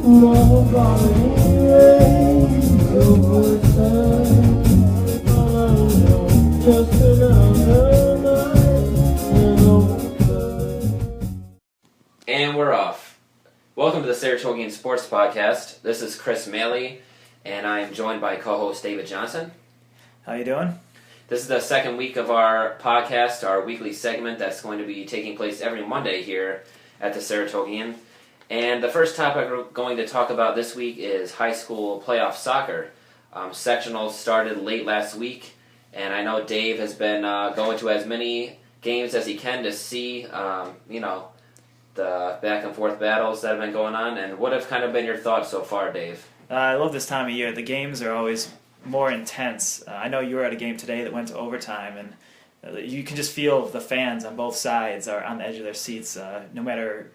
And we're off. Welcome to the Saratogian Sports Podcast. This is Chris Maley, and I am joined by co-host David Johnson. How you doing? This is the second week of our podcast, our weekly segment that's going to be taking place every Monday here at the Saratogian. And the first topic we're going to talk about this week is high school playoff soccer. Sectionals started late last week, and I know Dave has been going to as many games as he can to see, the back and forth battles that have been going on. And what have kind of been your thoughts so far, Dave? I love this time of year. The games are always more intense. I know you were at a game today that went to overtime, and you can just feel the fans on both sides are on the edge of their seats, no matter,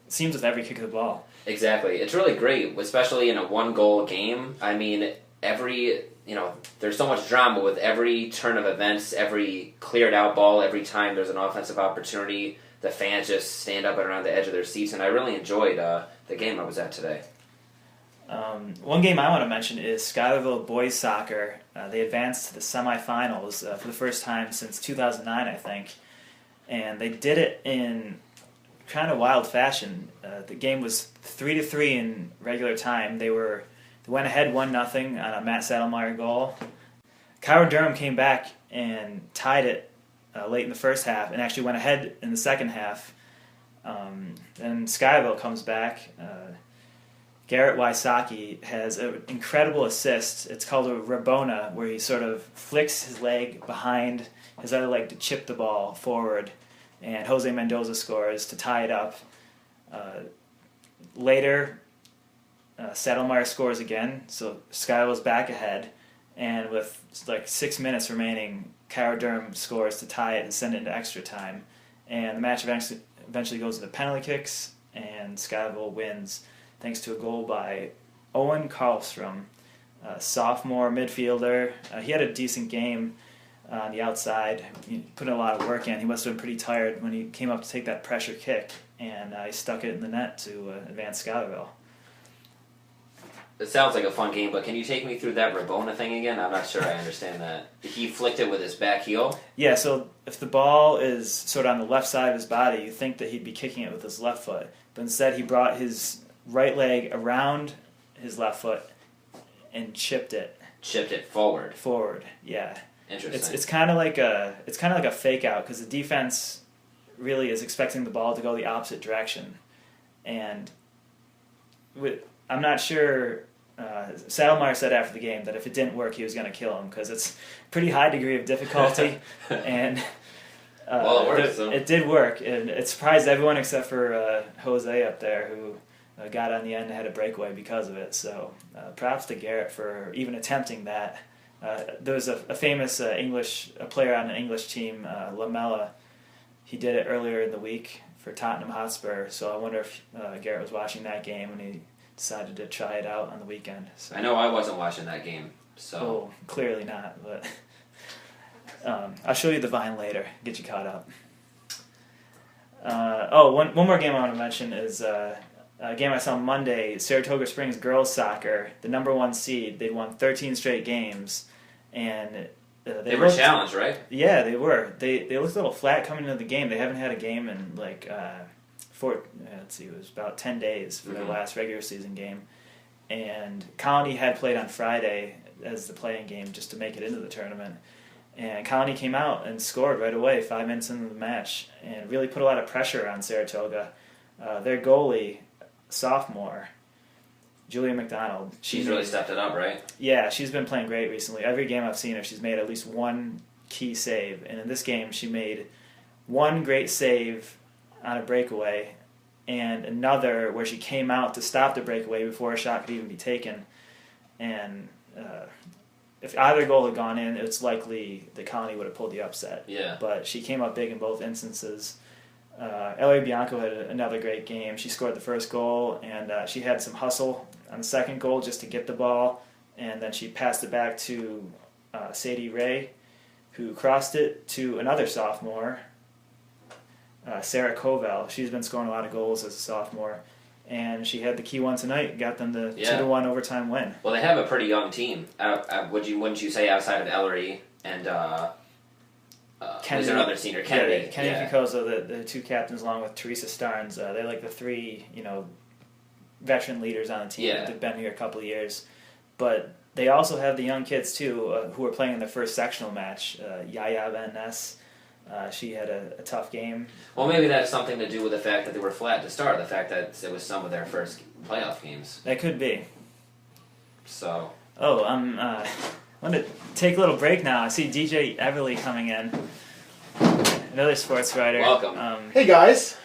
seems with every kick of the ball. Exactly. It's really great, especially in a one-goal game. I mean, there's so much drama with every turn of events, every cleared-out ball, every time there's an offensive opportunity. The fans just stand up and around the edge of their seats, and I really enjoyed the game I was at today. One game I want to mention is Schuylerville boys soccer. They advanced to the semifinals for the first time since 2009, I think, and they did it in kind of wild fashion. The game was 3-3 in regular time. They went ahead 1-0 on a Matt Saddlemeyer goal. Cairo Durham came back and tied it late in the first half and actually went ahead in the second half. Then Schuylerville comes back. Garrett Wysocki has an incredible assist. It's called a Rabona, where he sort of flicks his leg behind his other leg to chip the ball forward, and Jose Mendoza scores to tie it up. Later, Saddlemeyer scores again, so Schuylerville's back ahead, and with 6 minutes remaining, Cairo Durham scores to tie it and send it into extra time. And the match eventually goes to the penalty kicks, and Schuylerville wins thanks to a goal by Owen Karlstrom, a sophomore midfielder. He had a decent game on the outside. He put in a lot of work in. He must have been pretty tired when he came up to take that pressure kick, and he stuck it in the net to advance Schuylerville. It sounds like a fun game, but can you take me through that Rabona thing again? I'm not sure I understand that. He flicked it with his back heel? Yeah, so if the ball is sort of on the left side of his body, you think that he'd be kicking it with his left foot. But instead he brought his right leg around his left foot and chipped it. Chipped it forward? Forward, yeah. Interesting. It's kind of like a fake out, because the defense really is expecting the ball to go the opposite direction. And I'm not sure. Saddlemeyer said after the game that if it didn't work, he was going to kill him, because it's a pretty high degree of difficulty. And well, it worked. So. It did work, and it surprised everyone except for Jose up there, who got on the end and had a breakaway because of it. So props to Garrett for even attempting that. There was a famous a player on an English team, Lamella. He did it earlier in the week for Tottenham Hotspur, so I wonder if Garrett was watching that game when he decided to try it out on the weekend. So. I know I wasn't watching that game, so... Oh, clearly not, but I'll show you the Vine later, get you caught up. One more game I want to mention is a game I saw Monday, Saratoga Springs girls soccer, the number 1 seed. They'd won 13 straight games, and they were challenged, right? Yeah, they were. They looked a little flat coming into the game. They haven't had a game in it was about 10 days for their last regular season game. And Colony had played on Friday as the playing game just to make it into the tournament. And Colony came out and scored right away, 5 minutes into the match, and really put a lot of pressure on Saratoga. Their goalie, sophomore, Julia McDonald. She's really stepped it up, right? Yeah, she's been playing great recently. Every game I've seen her, she's made at least one key save. And in this game, she made one great save on a breakaway, and another where she came out to stop the breakaway before a shot could even be taken. And if either goal had gone in, it's likely the Colony would have pulled the upset. Yeah. But she came up big in both instances. Ellie Bianco had another great game. She scored the first goal, and she had some hustle on the second goal just to get the ball, and then she passed it back to Sadie Ray, who crossed it to another sophomore, Sarah Covell. She's been scoring a lot of goals as a sophomore, and she had the key one tonight, got them the Yeah. 2-1 overtime win. Well, they have a pretty young team. Wouldn't you say outside of Ellery and who's their other senior, Kennedy? Kenny Ficoso, the two captains, along with Teresa Starnes. They're like the three, veteran leaders on the team. Yeah. They've been here a couple of years, but they also have the young kids too, who are playing in their first sectional match. Yaya Van Ness, she had a tough game. Well, maybe that's something to do with the fact that they were flat to start. The fact that it was some of their first playoff games. That could be. So. Oh, I'm going to take a little break now. I see DJ Eberle coming in, another sports writer. Welcome. Hey guys.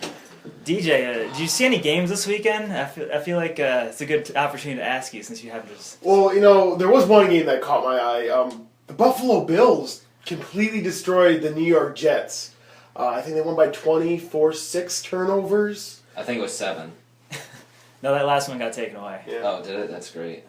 DJ, did you see any games this weekend? I feel like it's a good opportunity to ask you since you have this. Well, there was one game that caught my eye. The Buffalo Bills completely destroyed the New York Jets. I think they won by 24-6 turnovers. I think it was 7. No, that last one got taken away. Yeah. Oh, did it? That's great.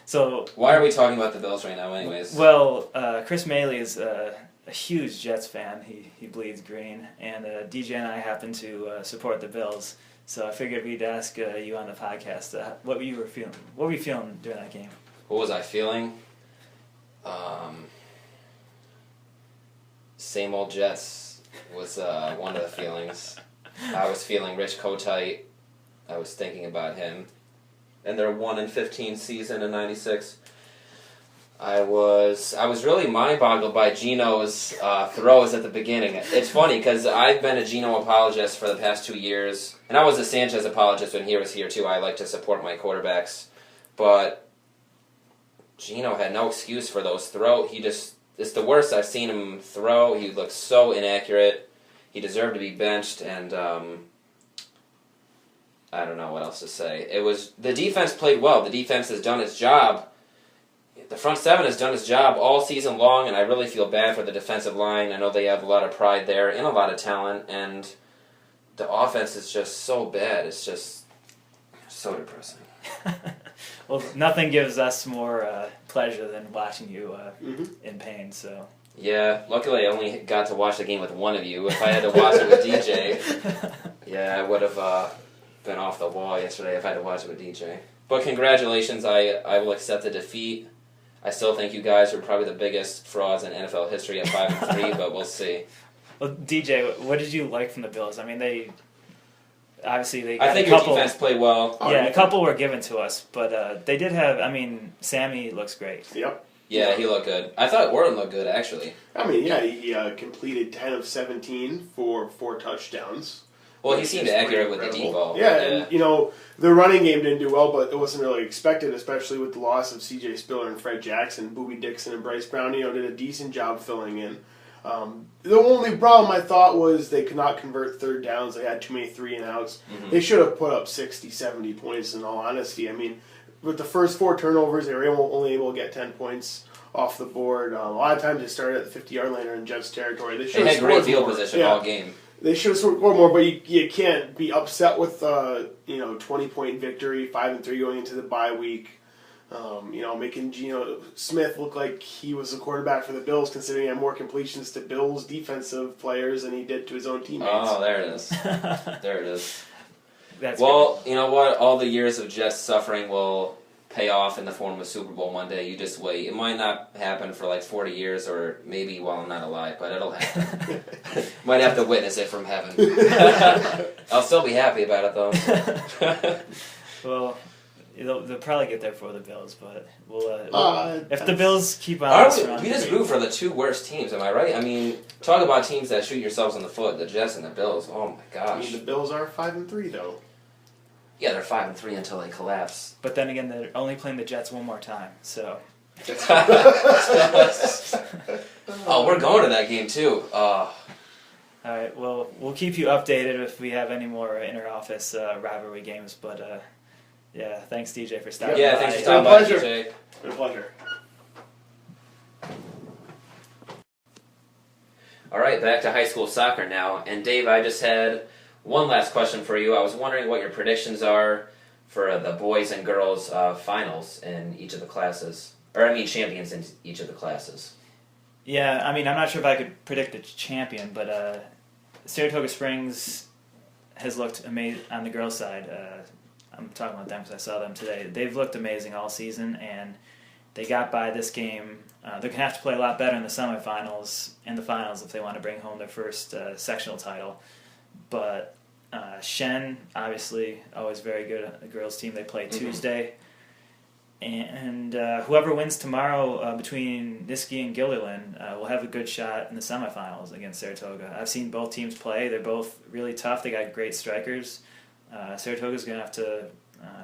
So why are we talking about the Bills right now, anyways? Well, Chris Maley is a huge Jets fan. He bleeds green, and DJ and I happen to support the Bills. So I figured we'd ask you on the podcast what you were feeling. What were you feeling during that game? What was I feeling? Same old Jets was one of the feelings. I was feeling Rich Kotite. I was thinking about him. And their 1-15 season in '96. I was really mind-boggled by Gino's throws at the beginning. It's funny because I've been a Gino apologist for the past 2 years, and I was a Sanchez apologist when he was here too. I like to support my quarterbacks, but Gino had no excuse for those throws. It's the worst I've seen him throw. He looked so inaccurate. He deserved to be benched, and I don't know what else to say. The defense played well. The defense has done its job. The front seven has done its job all season long, and I really feel bad for the defensive line. I know they have a lot of pride there and a lot of talent, and the offense is just so bad. It's just so depressing. Well, nothing gives us more pleasure than watching you in pain. So. Yeah, luckily I only got to watch the game with one of you. If I had to watch it with DJ, I would have been off the wall yesterday if I had to watch it with DJ. But congratulations, I will accept the defeat. I still think you guys are probably the biggest frauds in NFL history at 5-3, but we'll see. Well, DJ, what did you like from the Bills? I mean, they got I think a couple. your defense played well. Yeah, a couple were given to us, but they did have. I mean, Sammy looks great. Yep. Yeah, he looked good. I thought Warren looked good, actually. I mean, yeah, he completed 10 of 17 for 4 touchdowns. Well, he seemed accurate with the deep ball. Yeah, and, the running game didn't do well, but it wasn't really expected, especially with the loss of C.J. Spiller and Fred Jackson. Boobie Dixon and Bryce Brown, did a decent job filling in. The only problem I thought was they could not convert third downs. They had too many 3-and-outs. Mm-hmm. They should have put up 60, 70 points, in all honesty. I mean, with the first 4 turnovers, they were only able to get 10 points off the board. A lot of times they started at the 50-yard line or in Jets territory. They had great field position all game. They should have scored more, but you can't be upset with 20-point victory, 5-3 going into the bye week. Making Geno Smith look like he was the quarterback for the Bills, considering he had more completions to Bills defensive players than he did to his own teammates. Oh, there it is. There it is. That's well, good. You know what? All the years of Jets suffering will pay off in the form of a Super Bowl one day. You just wait. It might not happen for like 40 years or maybe while I'm not alive, but it'll happen. Might have to witness it from heaven. I'll still be happy about it, though. Well, they'll probably get there for the Bills, but if the Bills keep on... We just root for the 2 worst teams, am I right? I mean, talk about teams that shoot yourselves in the foot, the Jets and the Bills. Oh, my gosh. I mean, the Bills are 5-3, though. Yeah, they're 5-3 until they collapse. But then again, they're only playing the Jets one more time, so... Oh, we're going to that game, too. All right, well, we'll keep you updated if we have any more inter-office rivalry games, but... Yeah, thanks, DJ, for stopping by. Yeah, thanks for stopping by, DJ. It's been a pleasure. All right, back to high school soccer now. And Dave, I just had one last question for you. I was wondering what your predictions are for the boys and girls finals in each of the classes. Champions in each of the classes. Yeah, I mean, I'm not sure if I could predict the champion, but Saratoga Springs has looked amazing on the girls' side. I'm talking about them because I saw them today. They've looked amazing all season, and they got by this game. They're going to have to play a lot better in the semifinals and the finals if they want to bring home their first sectional title. But Shen, obviously, always very good at the girls' team. They play Tuesday. And whoever wins tomorrow between Niski and Gilderland will have a good shot in the semifinals against Saratoga. I've seen both teams play. They're both really tough. They got great strikers. Saratoga's going to have to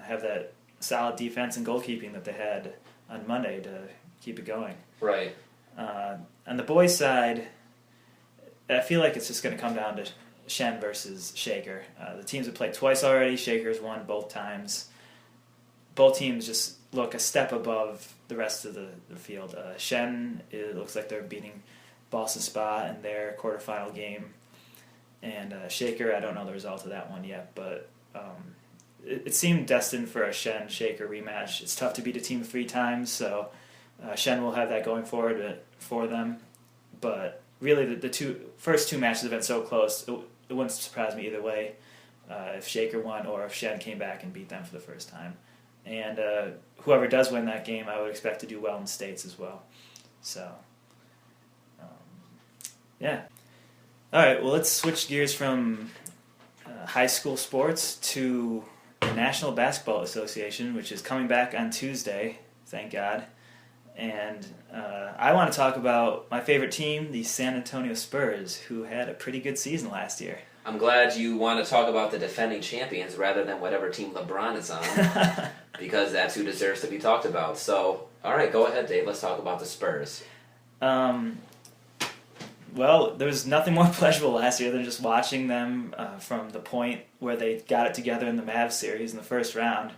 have that solid defense and goalkeeping that they had on Monday to keep it going. Right. On the boys' side, I feel like it's just going to come down to Shen versus Shaker. The teams have played twice already. Shaker's won both times. Both teams just look a step above the rest of the field. Shen, it looks like they're beating Boston Spa in their quarterfinal game. And Shaker, I don't know the result of that one yet, but it seemed destined for a Shen-Shaker rematch. It's tough to beat a team 3 times, so Shen will have that going forward for them. But really, the first two matches have been so close, it wouldn't surprise me either way if Shaker won or if Shen came back and beat them for the first time. And whoever does win that game, I would expect to do well in the States as well. So, yeah. All right, well, let's switch gears from high school sports to the National Basketball Association, which is coming back on Tuesday, thank God. And I want to talk about my favorite team, the San Antonio Spurs, who had a pretty good season last year. I'm glad you want to talk about the defending champions rather than whatever team LeBron is on, because that's who deserves to be talked about. So, all right, go ahead, Dave. Let's talk about the Spurs. Well, there was nothing more pleasurable last year than just watching them from the point where they got it together in the Mavs series in the first round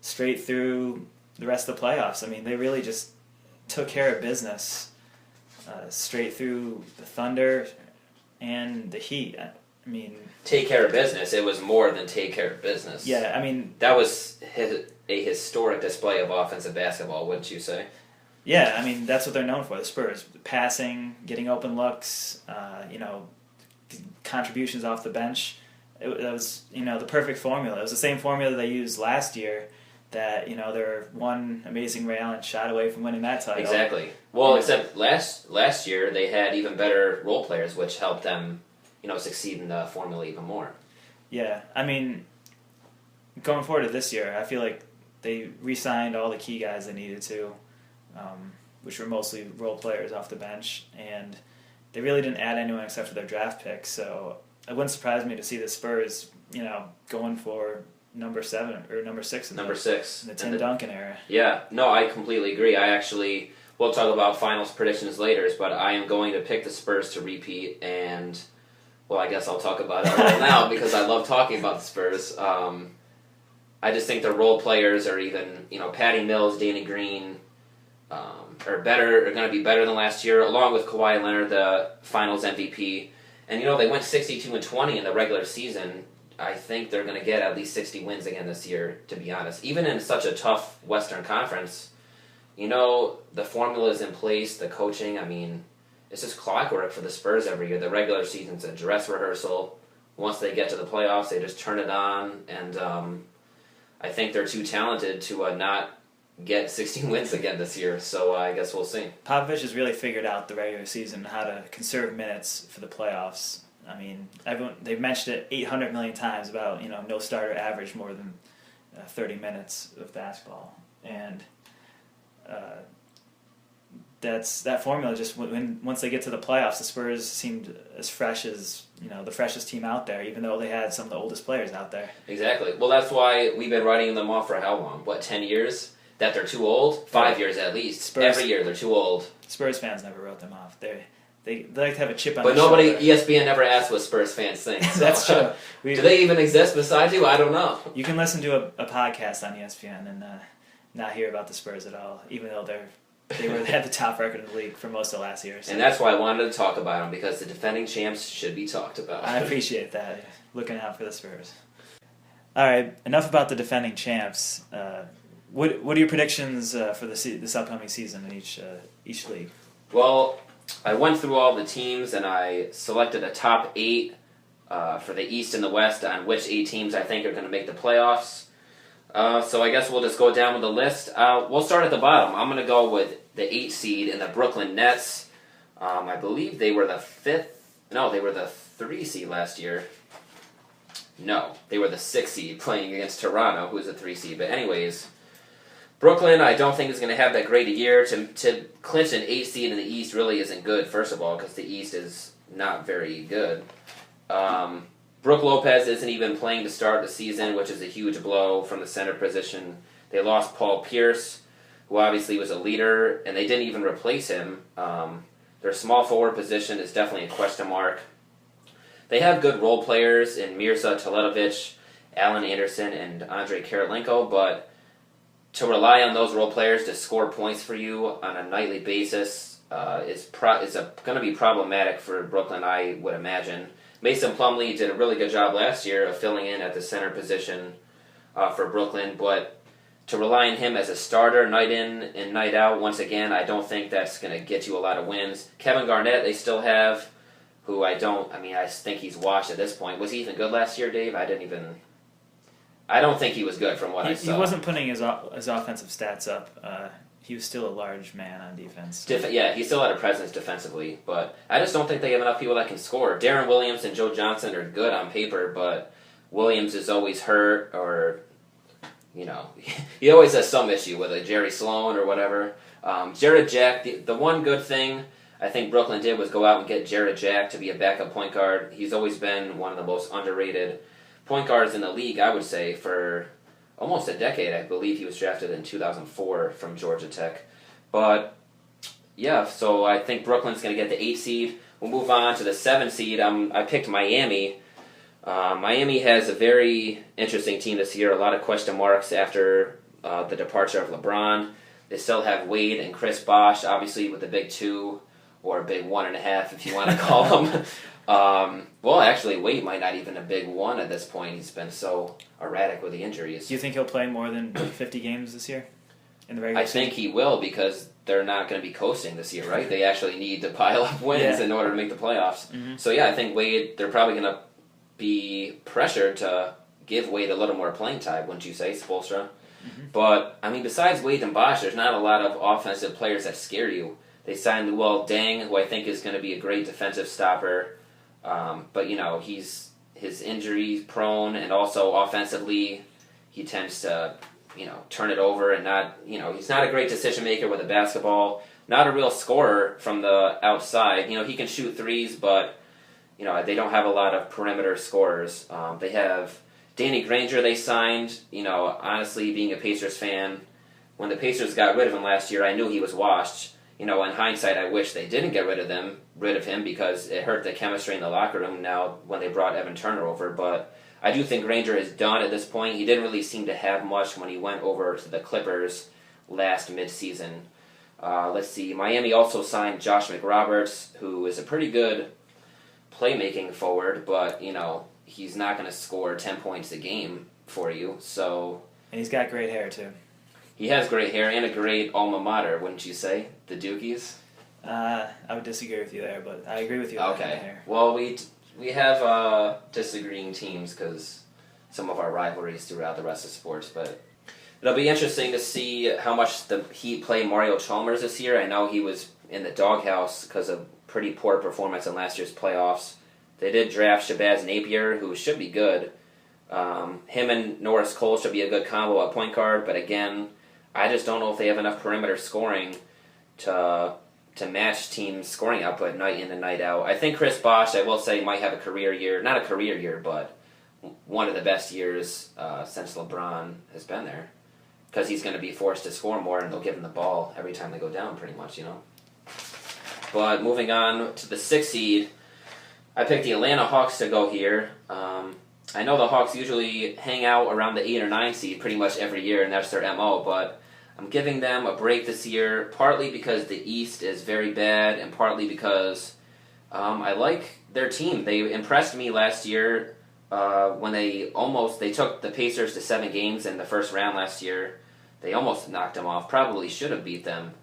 straight through the rest of the playoffs. I mean, they really just took care of business straight through the Thunder and the Heat. I mean, take care of business. It was more than take care of business. Yeah, I mean, that was a historic display of offensive basketball, wouldn't you say? Yeah, I mean, that's what they're known for, the Spurs. Passing, getting open looks, contributions off the bench. That was, the perfect formula. It was the same formula they used last year that, they're one amazing Ray Allen shot away from winning that title. Exactly. Well, except last year they had even better role players, which helped them, succeed in the formula even more. Yeah, I mean, going forward to this year, I feel like they re-signed all the key guys they needed to. Which were mostly role players off the bench, and they really didn't add anyone except for their draft picks. So it wouldn't surprise me to see the Spurs, going for number 7 or number 6 in the Tim Duncan era. Yeah, no, I completely agree. We'll talk about finals predictions later, but I am going to pick the Spurs to repeat, and I guess I'll talk about it right now because I love talking about the Spurs. I just think the role players are even, Patty Mills, Danny Green. Are going to be better than last year, along with Kawhi Leonard, the Finals MVP. And they went 62-20 in the regular season. I think they're going to get at least 60 wins again this year. To be honest, even in such a tough Western Conference, the formula is in place. The coaching, I mean, it's just clockwork for the Spurs every year. The regular season's a dress rehearsal. Once they get to the playoffs, they just turn it on, and I think they're too talented to not get 16 wins again this year, so I guess we'll see. Popovich has really figured out the regular season how to conserve minutes for the playoffs. I mean, they've mentioned it 800 million times about, no starter average more than 30 minutes of basketball. And that formula just, once they get to the playoffs, the Spurs seemed as fresh as, the freshest team out there, even though they had some of the oldest players out there. Exactly. Well, that's why we've been writing them off for how long? 10 years? That they're too old? 5 years at least. Every year they're too old. Spurs fans never wrote them off. They like to have a chip on their shoulder. But nobody, ESPN never asked what Spurs fans think. So. That's true. Do they even exist beside you? I don't know. You can listen to a podcast on ESPN and not hear about the Spurs at all, even though they had the top record in the league for most of last year. So. And that's why I wanted to talk about them, because the defending champs should be talked about. I appreciate that. Looking out for the Spurs. All right, enough about the defending champs. What are your predictions for this upcoming season in each league? Well, I went through all the teams and I selected a top 8 for the East and the West on which 8 teams I think are going to make the playoffs. So I guess we'll just go down with the list. We'll start at the bottom. I'm going to go with the 8 seed in the Brooklyn Nets. I believe they were the 5th. No, they were the 3 seed last year. No, they were the 6 seed playing against Toronto, who's a 3 seed. But anyways, Brooklyn I don't think is going to have that great a year. To clinch an 8 seed in the East really isn't good, first of all, because the East is not very good. Brook Lopez isn't even playing to start the season, which is a huge blow from the center position. They lost Paul Pierce, who obviously was a leader, and they didn't even replace him. Their small forward position is definitely a question mark. They have good role players in Mirza Teletovic, Alan Anderson, and Andrei Karolinko, but to rely on those role players to score points for you on a nightly basis is going to be problematic for Brooklyn, I would imagine. Mason Plumlee did a really good job last year of filling in at the center position for Brooklyn, but to rely on him as a starter night in and night out, once again, I don't think that's going to get you a lot of wins. Kevin Garnett, they still have, who I think he's washed at this point. Was he even good last year, Dave? I don't think he was good from what I saw. He wasn't putting his offensive stats up. He was still a large man on defense. Yeah, he still had a presence defensively, but I just don't think they have enough people that can score. Darren Williams and Joe Johnson are good on paper, but Williams is always hurt, or, he always has some issue with it, Jerry Sloan or whatever. Jared Jack, the one good thing I think Brooklyn did was go out and get Jared Jack to be a backup point guard. He's always been one of the most underrated point guards in the league, I would say, for almost a decade. I believe he was drafted in 2004 from Georgia Tech. But, yeah, so I think Brooklyn's going to get the 8 seed. We'll move on to the 7 seed. I picked Miami. Miami has a very interesting team this year. A lot of question marks after the departure of LeBron. They still have Wade and Chris Bosh, obviously with the big 2, or big 1.5 if you want to call them. Well, actually, Wade might not even a big 1 at this point. He's been so erratic with the injuries. Do you think he'll play more than 50 games this year? In the regular season? I think he will, because they're not going to be coasting this year, right? They actually need to pile up wins in order to make the playoffs. Mm-hmm. So, yeah, I think Wade, they're probably going to be pressured to give Wade a little more playing time, wouldn't you say, Spoelstra? Mm-hmm. But, besides Wade and Bosh, there's not a lot of offensive players that scare you. They signed Luol Deng, who I think is going to be a great defensive stopper. But, he's injury prone, and also offensively he tends to, turn it over and not, he's not a great decision maker with a basketball, not a real scorer from the outside. He can shoot threes, but, they don't have a lot of perimeter scorers. They have Danny Granger they signed. Honestly, being a Pacers fan, when the Pacers got rid of him last year, I knew he was washed. In hindsight, I wish they didn't get rid of him because it hurt the chemistry in the locker room now when they brought Evan Turner over. But I do think Granger is done at this point. He didn't really seem to have much when he went over to the Clippers last midseason. Let's see. Miami also signed Josh McRoberts, who is a pretty good playmaking forward, but, he's not going to score 10 points a game for you. So, and he's got great hair, too. He has great hair and a great alma mater, wouldn't you say? The Dukies? I would disagree with you there, but I agree with you about the hair. Well, we have disagreeing teams because some of our rivalries throughout the rest of sports, but it'll be interesting to see how much the Heat play Mario Chalmers this year. I know he was in the doghouse because of pretty poor performance in last year's playoffs. They did draft Shabazz Napier, who should be good. Him and Norris Cole should be a good combo at point guard, but again, I just don't know if they have enough perimeter scoring to match teams' scoring output night in and night out. I think Chris Bosh, I will say, might have a career year. Not a career year, but one of the best years since LeBron has been there. Because he's going to be forced to score more, and they'll give him the ball every time they go down, pretty much, But moving on to the 6th seed, I picked the Atlanta Hawks to go here. I know the Hawks usually hang out around the 8 or 9 seed pretty much every year, and that's their MO, but I'm giving them a break this year, partly because the East is very bad, and partly because I like their team. They impressed me last year when they took the Pacers to 7 games in the first round last year. They almost knocked them off, probably should have beat them.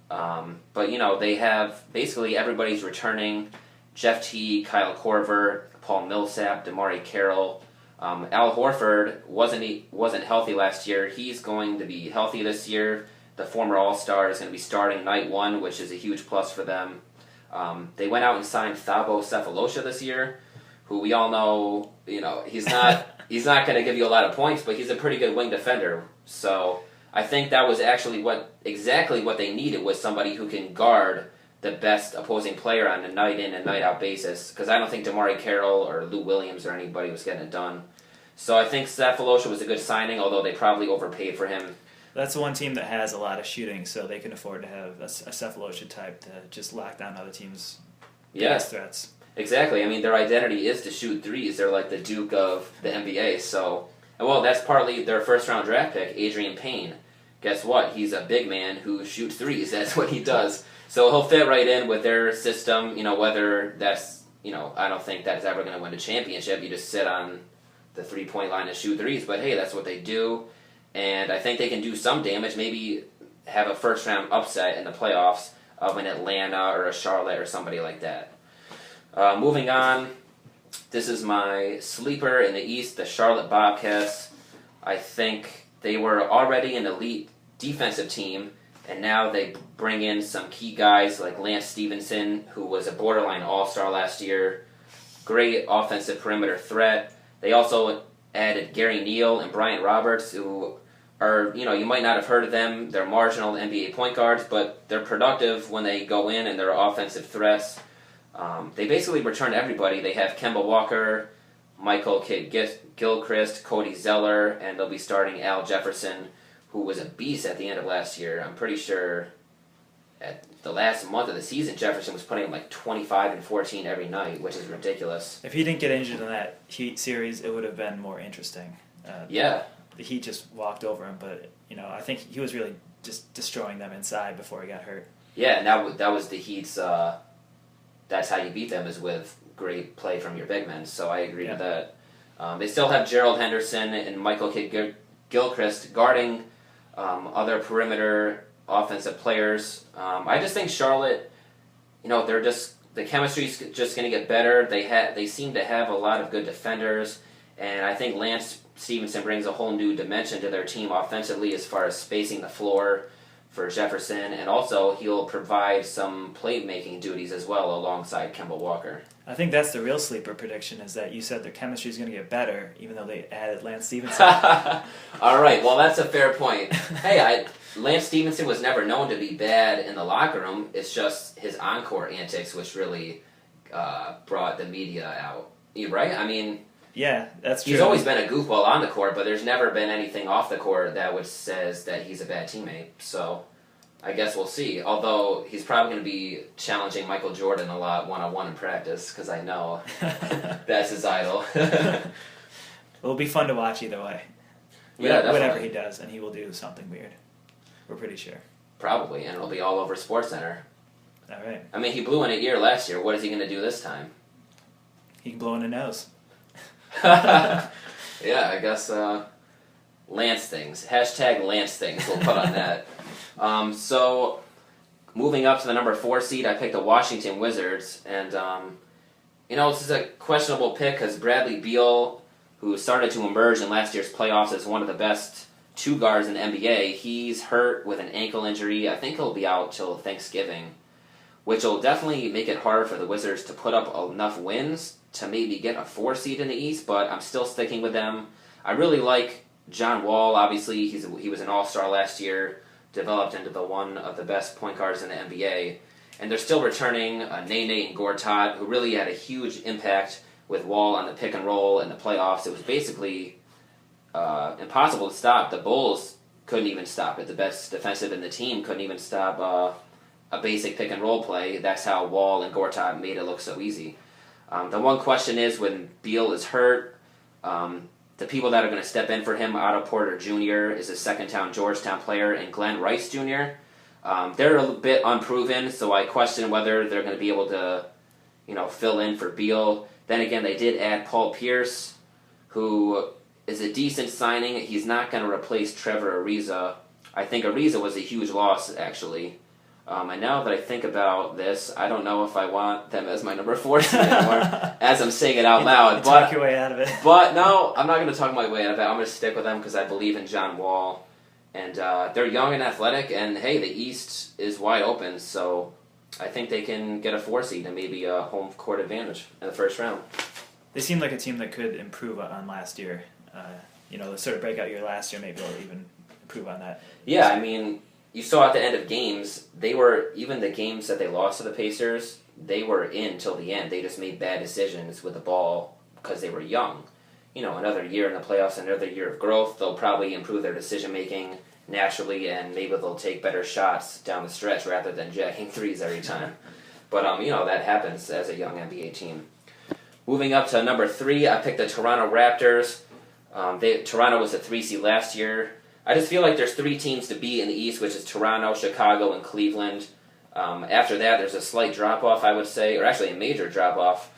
But, they have basically everybody's returning. Jeff Teague, Kyle Korver, Paul Millsap, DeMarre Carroll. Al Horford wasn't healthy last year. He's going to be healthy this year. The former All-Star is going to be starting night one, which is a huge plus for them. They went out and signed Thabo Sefolosha this year, who we all know, he's not going to give you a lot of points, but he's a pretty good wing defender. So I think that was actually exactly what they needed, was somebody who can guard the best opposing player on a night in and night out basis, because I don't think DeMarre Carroll or Lou Williams or anybody was getting it done. So I think Sefolosha was a good signing, although they probably overpaid for him. That's the one team that has a lot of shooting, so they can afford to have a Sefolosha type to just lock down other teams' biggest threats. Exactly. I mean, their identity is to shoot threes. They're like the Duke of the NBA. So, well, that's partly their first-round draft pick, Adrian Payne. Guess what? He's a big man who shoots threes. That's what he does. So he'll fit right in with their system, whether that's, I don't think that's ever going to win a championship. You just sit on the three-point line and shoot threes. But, hey, that's what they do. And I think they can do some damage, maybe have a first-round upset in the playoffs of an Atlanta or a Charlotte or somebody like that. Moving on, this is my sleeper in the East, the Charlotte Bobcats. I think they were already an elite defensive team, and now they bring in some key guys like Lance Stevenson, who was a borderline all-star last year. Great offensive perimeter threat. They also added Gary Neal and Bryant Roberts, who are, you might not have heard of them. They're marginal NBA point guards, but they're productive when they go in and they're offensive threats. They basically return everybody. They have Kemba Walker, Michael Kidd-Gilchrist, Cody Zeller, and they'll be starting Al Jefferson, who was a beast at the end of last year. I'm pretty sure at the last month of the season, Jefferson was putting like 25 and 14 every night, which is ridiculous. If he didn't get injured in that Heat series, it would have been more interesting. The Heat just walked over him, but I think he was really just destroying them inside before he got hurt. Yeah, and that was the Heat's. That's how you beat them, is with great play from your big men. So I agree with that. They still have Gerald Henderson and Michael Kidd-Gilchrist guarding other perimeter offensive players. I just think Charlotte, the chemistry's just going to get better. They seem to have a lot of good defenders, and I think Lance Stevenson brings a whole new dimension to their team offensively as far as spacing the floor for Jefferson, and also he'll provide some playmaking duties as well alongside Kemba Walker. I think that's the real sleeper prediction, is that you said their chemistry is going to get better, even though they added Lance Stevenson. All right, well, that's a fair point. Hey, Lance Stevenson was never known to be bad in the locker room. It's just his on-court antics which really brought the media out. Right? I mean, yeah, that's true. He's always been a goofball on the court, but there's never been anything off the court that says that he's a bad teammate. So I guess we'll see. Although he's probably going to be challenging Michael Jordan a lot one-on-one in practice, because I know that's his idol. It'll be fun to watch either way. Yeah, whatever he does, and he will do something weird. We're pretty sure. Probably, and it'll be all over SportsCenter. All right. I mean, he blew in a year last year. What is he going to do this time? He can blow in a nose. Yeah, I guess Lance things. Hashtag Lance things. We'll put on that. So, moving up to the number 4 seed, I picked the Washington Wizards. And, this is a questionable pick because Bradley Beal, who started to emerge in last year's playoffs as one of the best two guards in the NBA, he's hurt with an ankle injury. I think he'll be out till Thanksgiving, which will definitely make it hard for the Wizards to put up enough wins to maybe get a 4 seed in the East, but I'm still sticking with them. I really like John Wall. Obviously, he was an all-star last year, developed into one of the best point guards in the NBA, and they're still returning Nene and Gortat, who really had a huge impact with Wall on the pick and roll in the playoffs. It was basically impossible to stop. The Bulls couldn't even stop it. The best defensive in the team couldn't even stop a basic pick and roll play. That's how Wall and Gortat made it look so easy. The one question is, when Beal is hurt, the people that are going to step in for him, Otto Porter Jr. is a second-town Georgetown player, and Glenn Rice Jr. They're a bit unproven, so I question whether they're going to be able to, fill in for Beal. Then again, they did add Paul Pierce, who is a decent signing. He's not going to replace Trevor Ariza. I think Ariza was a huge loss, actually. And now that I think about this, I don't know if I want them as my number 4 seed anymore, as I'm saying it out loud. Talk your way out of it. But no, I'm not going to talk my way out of it. I'm going to stick with them because I believe in John Wall. And they're young and athletic, and hey, the East is wide open, so I think they can get a 4 seed and maybe a home court advantage in the first round. They seem like a team that could improve on last year. The sort of breakout year last year, maybe they'll even improve on that. Yeah, I mean, you saw at the end of games, even the games that they lost to the Pacers, they were in till the end. They just made bad decisions with the ball because they were young. Another year in the playoffs, another year of growth, they'll probably improve their decision-making naturally, and maybe they'll take better shots down the stretch rather than jacking threes every time. But, that happens as a young NBA team. Moving up to number 3, I picked the Toronto Raptors. Toronto was a 3 seed last year. I just feel like there's 3 teams to beat in the East, which is Toronto, Chicago, and Cleveland. After that, there's a slight drop-off, I would say, or actually a major drop-off.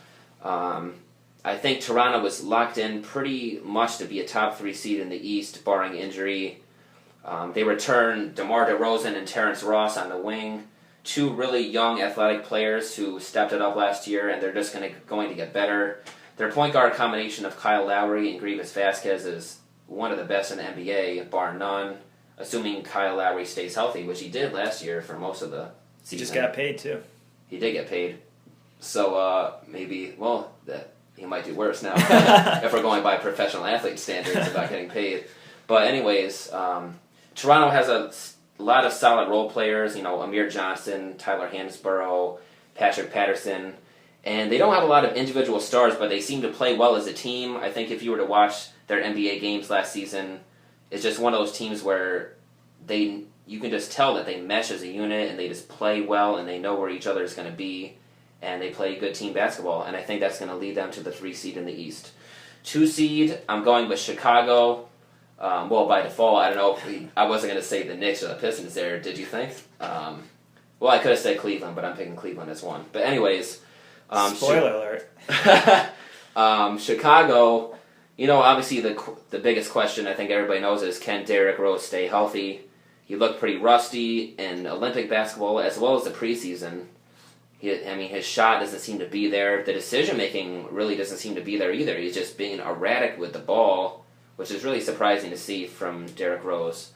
I think Toronto was locked in pretty much to be a top 3 seed in the East, barring injury. They returned DeMar DeRozan and Terrence Ross on the wing, 2 really young athletic players who stepped it up last year, and they're just going to get better. Their point guard combination of Kyle Lowry and Grievous Vasquez is one of the best in the NBA, bar none, assuming Kyle Lowry stays healthy, which he did last year for most of the season. He just got paid, too. He did get paid. So he might do worse now if we're going by professional athlete standards about getting paid. But anyways, Toronto has a lot of solid role players, Amir Johnson, Tyler Hansborough, Patrick Patterson, and they don't have a lot of individual stars, but they seem to play well as a team. I think if you were to watch their NBA games last season, it's just one of those teams where you can just tell that they mesh as a unit and they just play well and they know where each other is going to be and they play good team basketball, and I think that's going to lead them to the 3 seed in the East. 2 seed, I'm going with Chicago. By default, I don't know I wasn't going to say the Knicks or the Pistons there, did you think? I could have said Cleveland, but I'm picking Cleveland as 1. But anyways... Spoiler alert. Chicago, obviously the biggest question I think everybody knows is, can Derrick Rose stay healthy? He looked pretty rusty in Olympic basketball as well as the preseason. His shot doesn't seem to be there. The decision-making really doesn't seem to be there either. He's just being erratic with the ball, which is really surprising to see from Derrick Rose.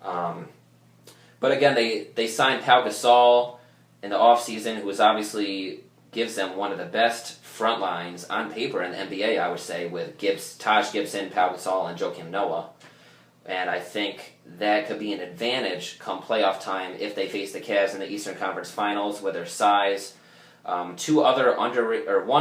But again, they signed Pau Gasol in the offseason, who obviously gives them one of the best front lines on paper in the NBA, I would say, with Taj Gibson, Pau Gasol, and Joakim Noah. And I think that could be an advantage come playoff time if they face the Cavs in the Eastern Conference Finals with their size. One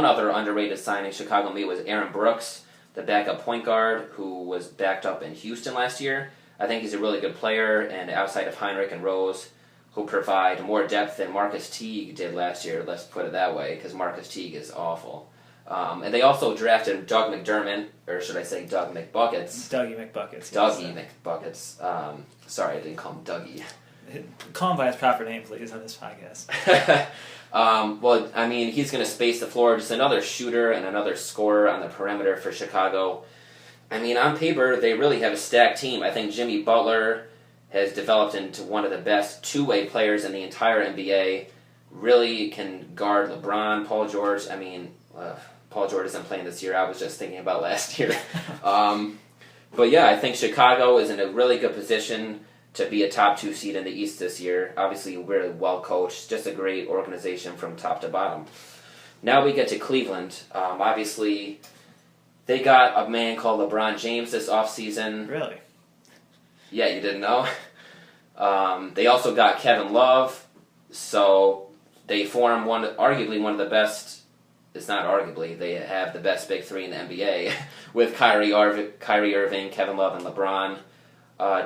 other underrated signing Chicago made was Aaron Brooks, the backup point guard who was backed up in Houston last year. I think he's a really good player, and outside of Heinrich and Rose, who provide more depth than Marcus Teague did last year, let's put it that way, because Marcus Teague is awful. And they also drafted Doug McDermott, or should I say Doug McBuckets? Dougie McBuckets. Dougie McBuckets. Sorry, I didn't call him Dougie. Call him by his proper name, please, on this podcast. He's going to space the floor. Just another shooter and another scorer on the perimeter for Chicago. On paper, they really have a stacked team. I think Jimmy Butler has developed into one of the best two-way players in the entire NBA. Really can guard LeBron, Paul George. Paul George isn't playing this year. I was just thinking about last year. I think Chicago is in a really good position to be a top 2 seed in the East this year. Obviously, really well coached. Just a great organization from top to bottom. Now we get to Cleveland. Obviously, they got a man called LeBron James this offseason. Really? Yeah, you didn't know? They also got Kevin Love, so they form arguably one of the best. It's not arguably, they have the best big 3 in the NBA with Kyrie Irving, Kevin Love, and LeBron.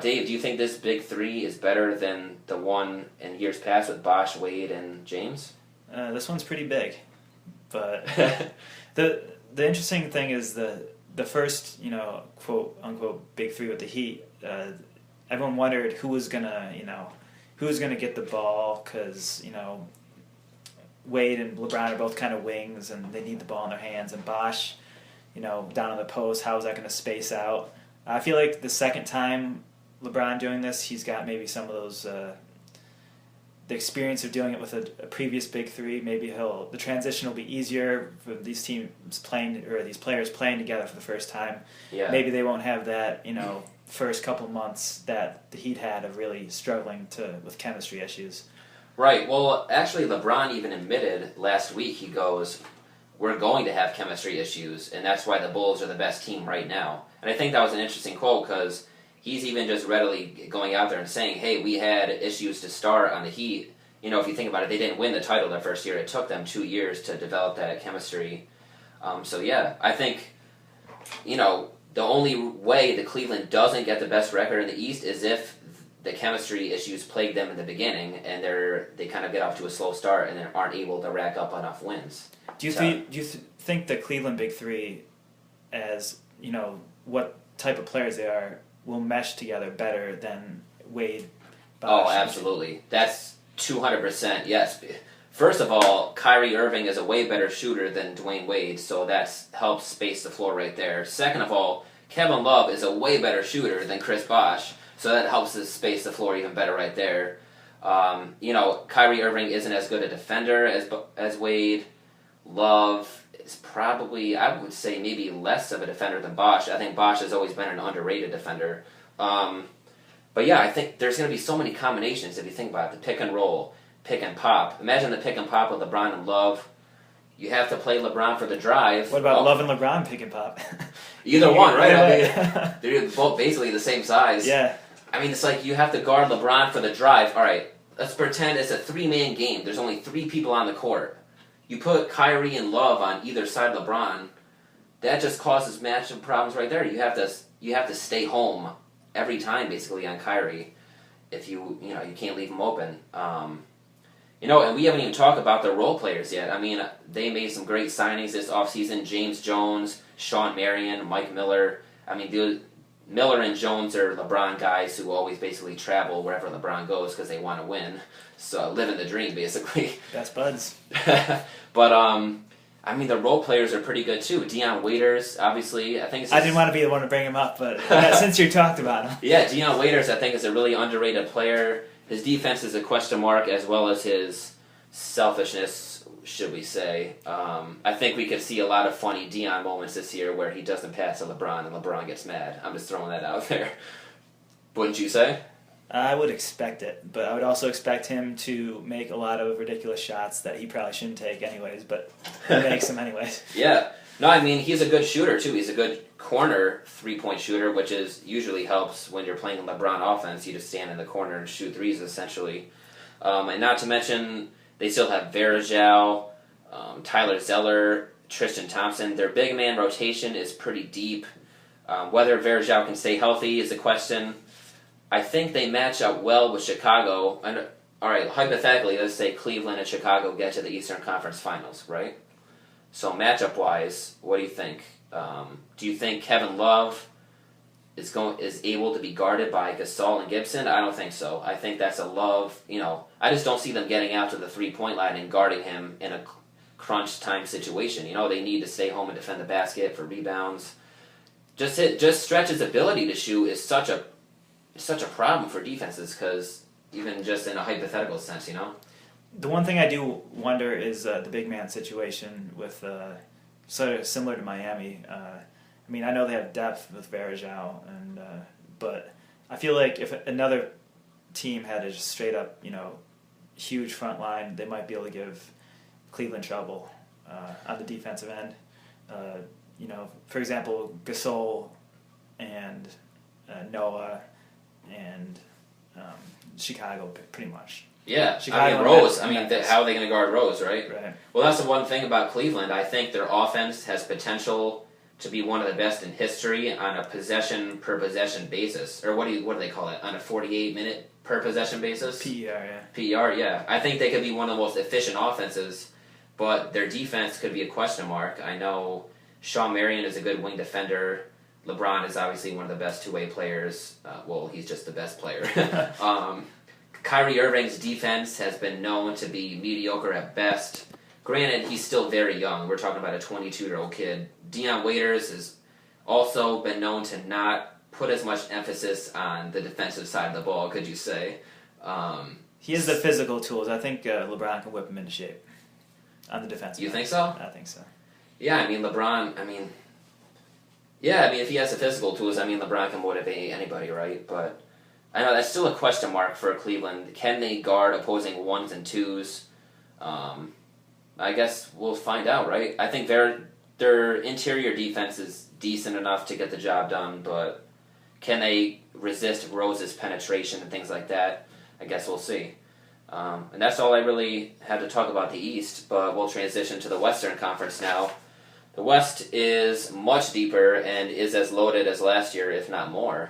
Dave, do you think this big 3 is better than the one in years past with Bosh, Wade, and James? This one's pretty big, but the interesting thing is the first, quote unquote big 3 with the Heat. Everyone wondered who was gonna get the ball because Wade and LeBron are both kind of wings and they need the ball in their hands. And Bosh, down on the post, how is that going to space out? I feel like the second time LeBron doing this, he's got maybe some of those the experience of doing it with a previous big three, maybe the transition will be easier for these these players playing together for the first time. Yeah. Maybe they won't have that, first couple months that the Heat had of really struggling with chemistry issues. Right. Well, actually, LeBron even admitted last week, he goes, we're going to have chemistry issues, and that's why the Bulls are the best team right now. And I think that was an interesting quote because he's even just readily going out there and saying, hey, we had issues to start on the Heat. If you think about it, they didn't win the title their first year. It took them 2 years to develop that chemistry. I think, the only way the Cleveland doesn't get the best record in the East is if the chemistry issues plague them in the beginning and they kind of get off to a slow start and then aren't able to rack up enough wins. Do you think the Cleveland Big Three, as what type of players they are, will mesh together better than Wade? Bosh? Oh, absolutely. That's 200% yes. First of all, Kyrie Irving is a way better shooter than Dwayne Wade, so that helps space the floor right there. Second of all, Kevin Love is a way better shooter than Chris Bosh, so that helps us space the floor even better right there. Kyrie Irving isn't as good a defender as Wade. Love is probably, I would say, maybe less of a defender than Bosh. I think Bosh has always been an underrated defender. I think there's going to be so many combinations if you think about it. The pick and roll, pick and pop. Imagine the pick and pop with LeBron and Love. You have to play LeBron for the drive. What about Love and LeBron pick and pop? Either one, right? They're both basically the same size. Yeah. It's like you have to guard LeBron for the drive. All right, let's pretend it's a three-man game. There's only 3 people on the court. You put Kyrie and Love on either side of LeBron, that just causes matchup problems right there. You have to stay home every time basically on Kyrie if you can't leave him open. And we haven't even talked about the role players yet. They made some great signings this offseason. James Jones, Sean Marion, Mike Miller. Miller and Jones are LeBron guys who always basically travel wherever LeBron goes because they want to win. So living the dream, basically. Best buds. But, the role players are pretty good, too. Dion Waiters, obviously. I didn't want to be the one to bring him up, but since you talked about him. Yeah, Dion Waiters, I think, is a really underrated player. His defense is a question mark, as well as his selfishness, should we say. I think we could see a lot of funny Dion moments this year where he doesn't pass to LeBron and LeBron gets mad. I'm just throwing that out there. Wouldn't you say? I would expect it, but I would also expect him to make a lot of ridiculous shots that he probably shouldn't take anyways, but he makes them anyways. Yeah. No, he's a good shooter, too. He's a good corner three-point shooter, which usually helps when you're playing LeBron offense. You just stand in the corner and shoot threes, essentially. And not to mention, they still have Verajao, Tyler Zeller, Tristan Thompson. Their big man rotation is pretty deep. Whether Verajao can stay healthy is a question. I think they match up well with Chicago. And, all right, hypothetically, let's say Cleveland and Chicago get to the Eastern Conference Finals, right? So matchup-wise, what do you think? Do you think Kevin Love is able to be guarded by Gasol and Gibson? I don't think so. I think that's a Love. I just don't see them getting out to the three-point line and guarding him in a crunch time situation. They need to stay home and defend the basket for rebounds. Just Stretch's ability to shoot is such a problem for defenses because even just in a hypothetical sense, The one thing I do wonder is the big man situation with sort of similar to Miami. I know they have depth with Verajao, but I feel like if another team had a just straight up, huge front line, they might be able to give Cleveland trouble on the defensive end. For example, Gasol and Noah and Chicago, pretty much. Yeah, Chicago Rose. How are they going to guard Rose, right? Right. Well, that's the one thing about Cleveland. I think their offense has potential to be one of the best in history on a possession per possession basis, or what do they call it? On a 48-minute per possession basis. PER, yeah. PER, yeah. I think they could be one of the most efficient offenses, but their defense could be a question mark. I know Sean Marion is a good wing defender. LeBron is obviously one of the best two-way players. He's just the best player. Kyrie Irving's defense has been known to be mediocre at best. Granted, he's still very young. We're talking about a 22-year-old kid. Dion Waiters has also been known to not put as much emphasis on the defensive side of the ball, could you say. He has the physical tools. I think LeBron can whip him into shape on the defensive. You end. think so? I think so. Yeah, I mean, LeBron, if he has the physical tools, LeBron can motivate anybody, right? But I know that's still a question mark for Cleveland. Can they guard opposing ones and twos? I guess we'll find out, right? I think their interior defense is decent enough to get the job done, but can they resist Rose's penetration and things like that? I guess we'll see. And that's all I really have to talk about the East, but we'll transition to the Western Conference now. The West is much deeper and is as loaded as last year, if not more.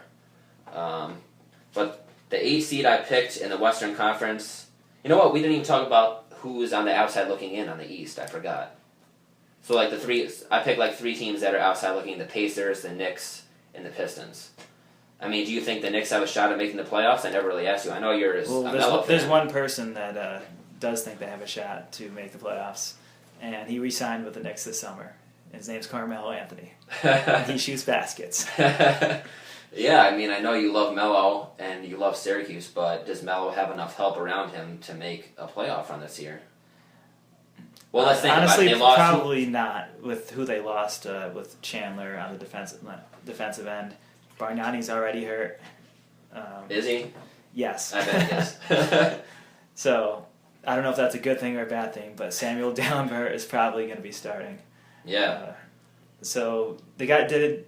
But the 8 seed I picked in the Western Conference, you know what? We didn't even talk about who's on the outside looking in on the East. I forgot. So I picked 3 teams that are outside looking in: the Pacers, the Knicks, and the Pistons. Do you think the Knicks have a shot at making the playoffs? I never really asked you. I know you're there's one person that does think they have a shot to make the playoffs, and he re-signed with the Knicks this summer. His name's Carmelo Anthony. He shoots baskets. Yeah, I know you love Melo and you love Syracuse, but does Melo have enough help around him to make a playoff run this year? Well, let's think honestly, about it. Probably not with who they lost with Chandler on the defensive end. Bargnani's already hurt. Is he? Yes. I bet he is. So, I don't know if that's a good thing or a bad thing, but Samuel Dalembert is probably going to be starting. Yeah. So they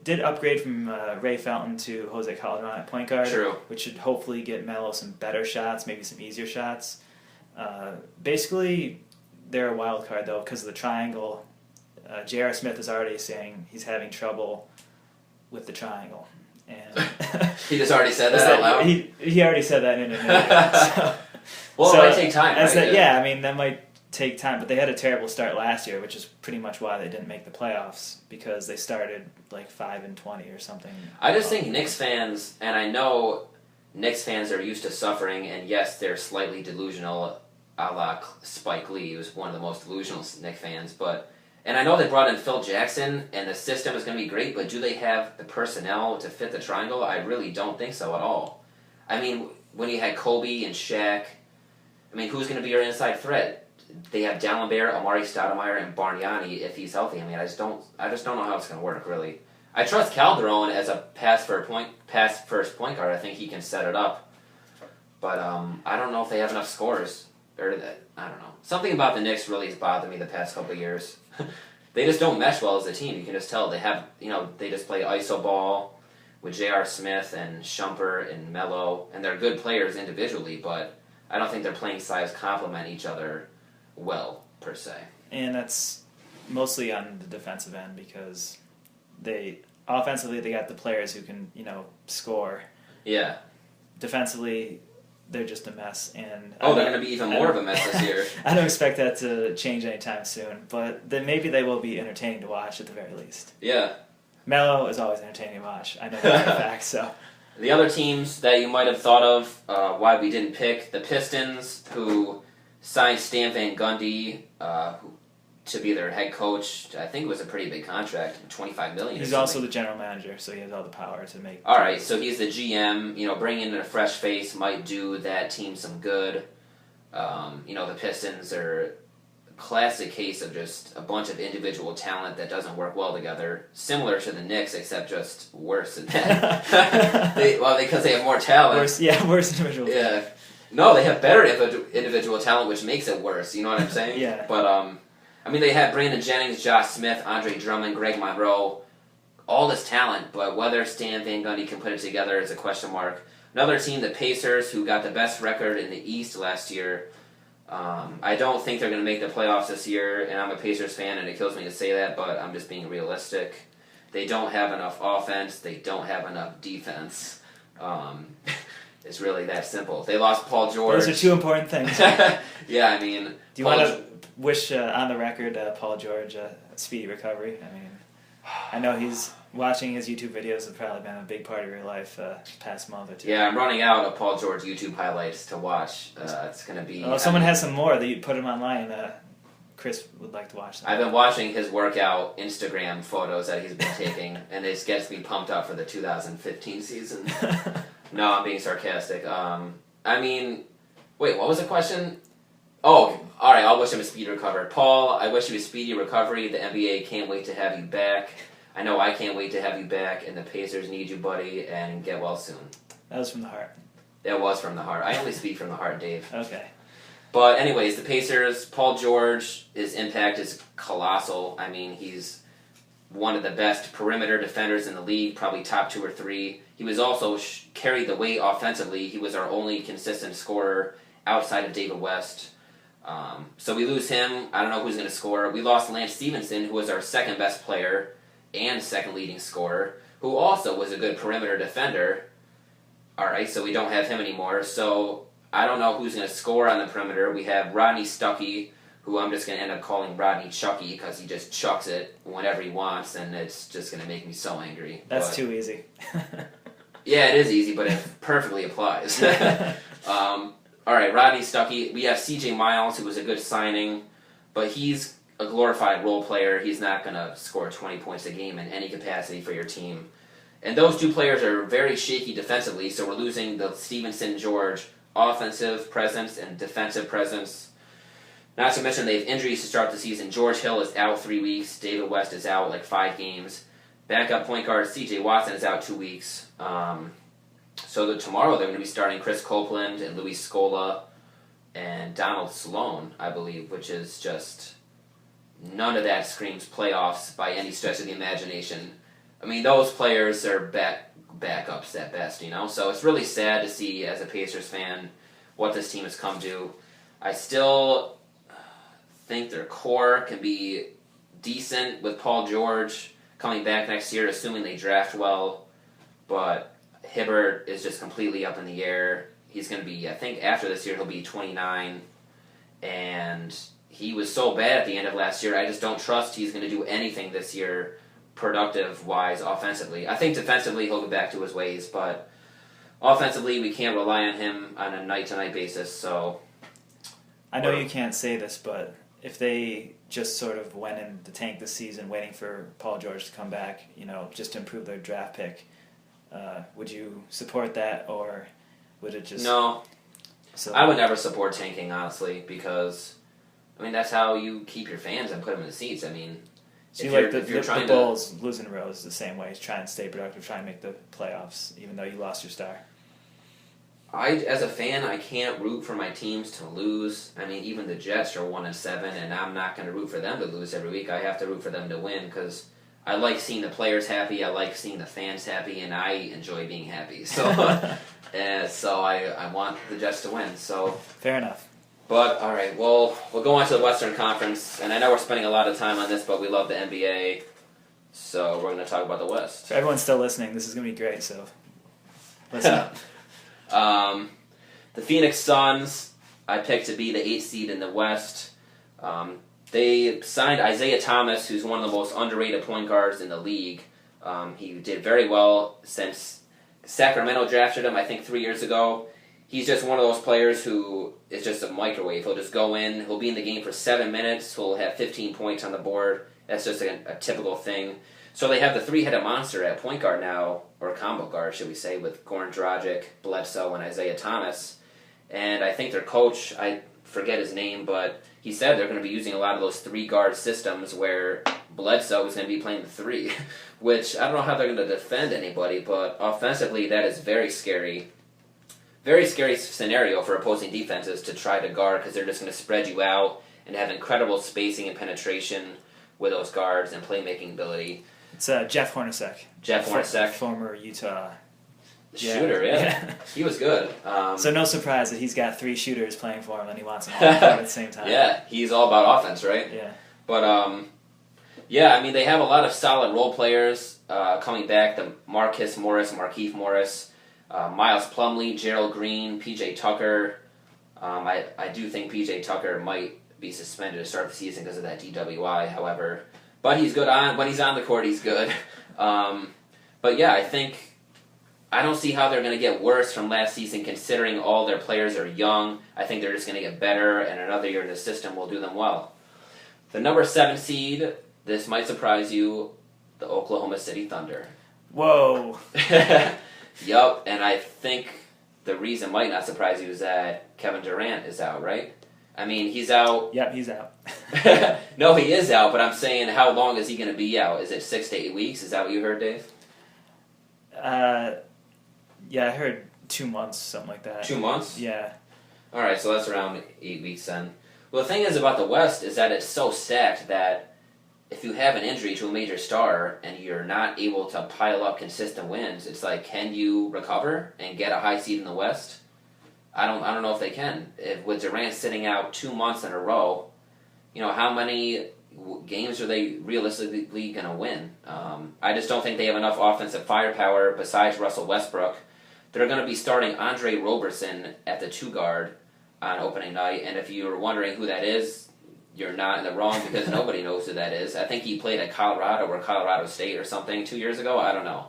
did upgrade from Ray Felton to Jose Calderon at point guard. True. Which should hopefully get Melo some better shots, maybe some easier shots. Basically, they're a wild card, though, because of the triangle. J.R. Smith is already saying he's having trouble with the triangle. And he just already said that out loud? He already said that in an interview. Well, it might take time, right? That might take time, but they had a terrible start last year, which is pretty much why they didn't make the playoffs, because they started 5-20 or something. I just think Knicks fans, and I know Knicks fans are used to suffering, and yes, they're slightly delusional, a la Spike Lee, who's one of the most delusional Knicks fans, and I know they brought in Phil Jackson, and the system is going to be great, but do they have the personnel to fit the triangle? I really don't think so at all. When you had Kobe and Shaq, who's going to be your inside threat? They have Dalembert, Amari Stoudemire, and Bargnani if he's healthy. I just don't know how it's going to work, really. I trust Calderon as a pass first point guard. I think he can set it up. But I don't know if they have enough scores. I don't know. Something about the Knicks really has bothered me the past couple of years. They just don't mesh well as a team. You can just tell. They have, they just play iso ball with J.R. Smith and Shumpert and Melo, and they're good players individually, but I don't think their playing styles complement each other well, per se. And that's mostly on the defensive end, because offensively they got the players who can, score. Yeah. Defensively, they're just a mess. And they're going to be even more of a mess this year. I don't expect that to change anytime soon, but then maybe they will be entertaining to watch at the very least. Yeah. Melo is always entertaining to watch. I know that for a fact, so. The other teams that you might have thought of, why we didn't pick, the Pistons, who signed Stan Van Gundy to be their head coach. I think it was a pretty big contract, $25 million. He's also the general manager, so he has all the power to make. All right, so he's the GM. Bringing in a fresh face might do that team some good. The Pistons are a classic case of just a bunch of individual talent that doesn't work well together, similar to the Knicks, except just worse than that. Because they have more talent. Worse individual. Yeah. No, they have better individual talent, which makes it worse. You know what I'm saying? Yeah. But, they had Brandon Jennings, Josh Smith, Andre Drummond, Greg Monroe, all this talent, but whether Stan Van Gundy can put it together is a question mark. Another team, the Pacers, who got the best record in the East last year. I don't think they're going to make the playoffs this year, and I'm a Pacers fan, and it kills me to say that, but I'm just being realistic. They don't have enough offense. They don't have enough defense. It's really that simple. They lost Paul George. Those are two important things. Yeah, Do you want to wish, on the record, Paul George a speedy recovery? I know he's watching his YouTube videos have probably been a big part of your life past month or two. Yeah, I'm running out of Paul George YouTube highlights to watch. It's going to be... Well, if someone has some more that you put them online, Chris would like to watch them. I've been watching his workout Instagram photos that he's been taking, and it gets me pumped up for the 2015 season. No, I'm being sarcastic. Wait, what was the question? Oh, all right. I'll wish him a speedy recovery. Paul, I wish you a speedy recovery. The NBA can't wait to have you back. I know I can't wait to have you back, and the Pacers need you, buddy, and get well soon. That was from the heart. That was from the heart. I only speak from the heart, Dave. Okay. But anyways, the Pacers, Paul George, his impact is colossal. I mean, he's one of the best perimeter defenders in the league, probably top 2 or 3. He was also carried the weight offensively. He was our only consistent scorer outside of David West. So we lose him. I don't know who's going to score. We lost Lance Stevenson, who was our second best player and second leading scorer, who also was a good perimeter defender. All right, so we don't have him anymore. So I don't know who's going to score on the perimeter. We have Rodney Stuckey, who I'm just going to end up calling Rodney Chucky because he just chucks it whenever he wants, and it's just going to make me so angry. That's too easy. Yeah, it is easy, but it perfectly applies. All right, Rodney Stuckey. We have C.J. Miles, who was a good signing, but he's a glorified role player. He's not going to score 20 points a game in any capacity for your team. And those two players are very shaky defensively, so we're losing the Stevenson-George offensive presence and defensive presence. Not to mention they have injuries to start the season. George Hill is out 3 weeks. David West is out like 5 games. Backup point guard C.J. Watson is out 2 weeks. So tomorrow they're going to be starting Chris Copeland and Luis Scola and Donald Sloan, I believe, which is just... none of that screams playoffs by any stretch of the imagination. I mean, those players are backups at best, you know? So it's really sad to see, as a Pacers fan, what this team has come to. I still think their core can be decent with Paul George coming back next year, assuming they draft well. But Hibbert is just completely up in the air. He's going to be, I think after this year, he'll be 29. And he was so bad at the end of last year, I just don't trust he's going to do anything this year productive-wise offensively. I think defensively he'll get back to his ways, but offensively we can't rely on him on a night-to-night basis, so... I know you can't say this, but if they just sort of went in the tank this season waiting for Paul George to come back, you know, just to improve their draft pick, would you support that, or would it just... No. So, I would never support tanking, honestly, because, I mean, that's how you keep your fans and put them in the seats. I mean, so the Bulls losing Rose the same way, trying to stay productive, trying to make the playoffs, even though you lost your star. As a fan, I can't root for my teams to lose. I mean, even the Jets are 1-7, and I'm not going to root for them to lose every week. I have to root for them to win because I like seeing the players happy. I like seeing the fans happy, and I enjoy being happy. So, so I want the Jets to win. So fair enough. But all right, well, we'll go on to the Western Conference, and I know we're spending a lot of time on this, but we love the NBA, so we're going to talk about the West. For everyone still listening, this is going to be great. So listen up. The Phoenix Suns, I picked to be the 8th seed in the West. They signed Isaiah Thomas, who's one of the most underrated point guards in the league. He did very well since Sacramento drafted him, I think 3 years ago. He's just one of those players who is just a microwave. He'll just go in, he'll be in the game for 7 minutes, he'll have 15 points on the board. That's just a typical thing. So they have the three-headed monster at point guard now, or combo guard, should we say, with Goran Dragic, Bledsoe, and Isaiah Thomas. And I think their coach, I forget his name, but he said they're going to be using a lot of those three-guard systems where Bledsoe is going to be playing the three, which I don't know how they're going to defend anybody, but offensively that is very scary. Very scary scenario for opposing defenses to try to guard because they're just going to spread you out and have incredible spacing and penetration with those guards and playmaking ability. It's Jeff Hornacek. Jeff Hornacek. Former Utah shooter, yeah. He was good. So no surprise that he's got 3 shooters playing for him and he wants them all at the same time. Yeah, he's all about offense, right? Yeah. But, yeah, I mean, they have a lot of solid role players coming back. The Markieff Morris, Miles Plumlee, Gerald Green, P.J. Tucker. I do think P.J. Tucker might be suspended to start the season because of that DWI, however. But he's good when he's on the court, he's good. But yeah, I don't see how they're going to get worse from last season considering all their players are young. I think they're just going to get better, and another year in the system will do them well. The number 7 seed, this might surprise you, the Oklahoma City Thunder. Whoa. Yup, and I think the reason might not surprise you is that Kevin Durant is out, right? I mean, he's out. Yep, he's out. No, he is out, but I'm saying how long is he going to be out? Is it 6 to 8 weeks? Is that what you heard, Dave? Yeah, I heard 2 months, something like that. 2 months? Yeah. All right, so that's around 8 weeks then. Well, the thing is about the West is that it's so stacked that if you have an injury to a major star and you're not able to pile up consistent wins, it's like, can you recover and get a high seed in the West? I don't know if they can. With Durant sitting out 2 months in a row, how many games are they realistically going to win? I just don't think they have enough offensive firepower besides Russell Westbrook. They're going to be starting Andre Roberson at the 2 guard on opening night, and if you're wondering who that is, you're not in the wrong because nobody knows who that is. I think he played at Colorado or Colorado State or something 2 years ago. I don't know.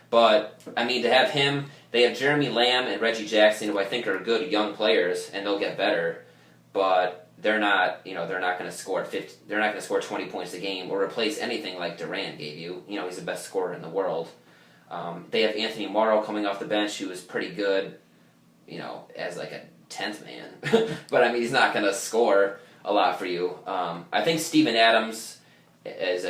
But, I mean, to have him, they have Jeremy Lamb and Reggie Jackson, who I think are good young players, and they'll get better. But they're not going to score 50. They're not going to score 20 points a game or replace anything like Durant gave you. He's the best scorer in the world. They have Anthony Morrow coming off the bench, who is pretty good, as like a 10th man. But, I mean, he's not going to score a lot for you. I think Steven Adams is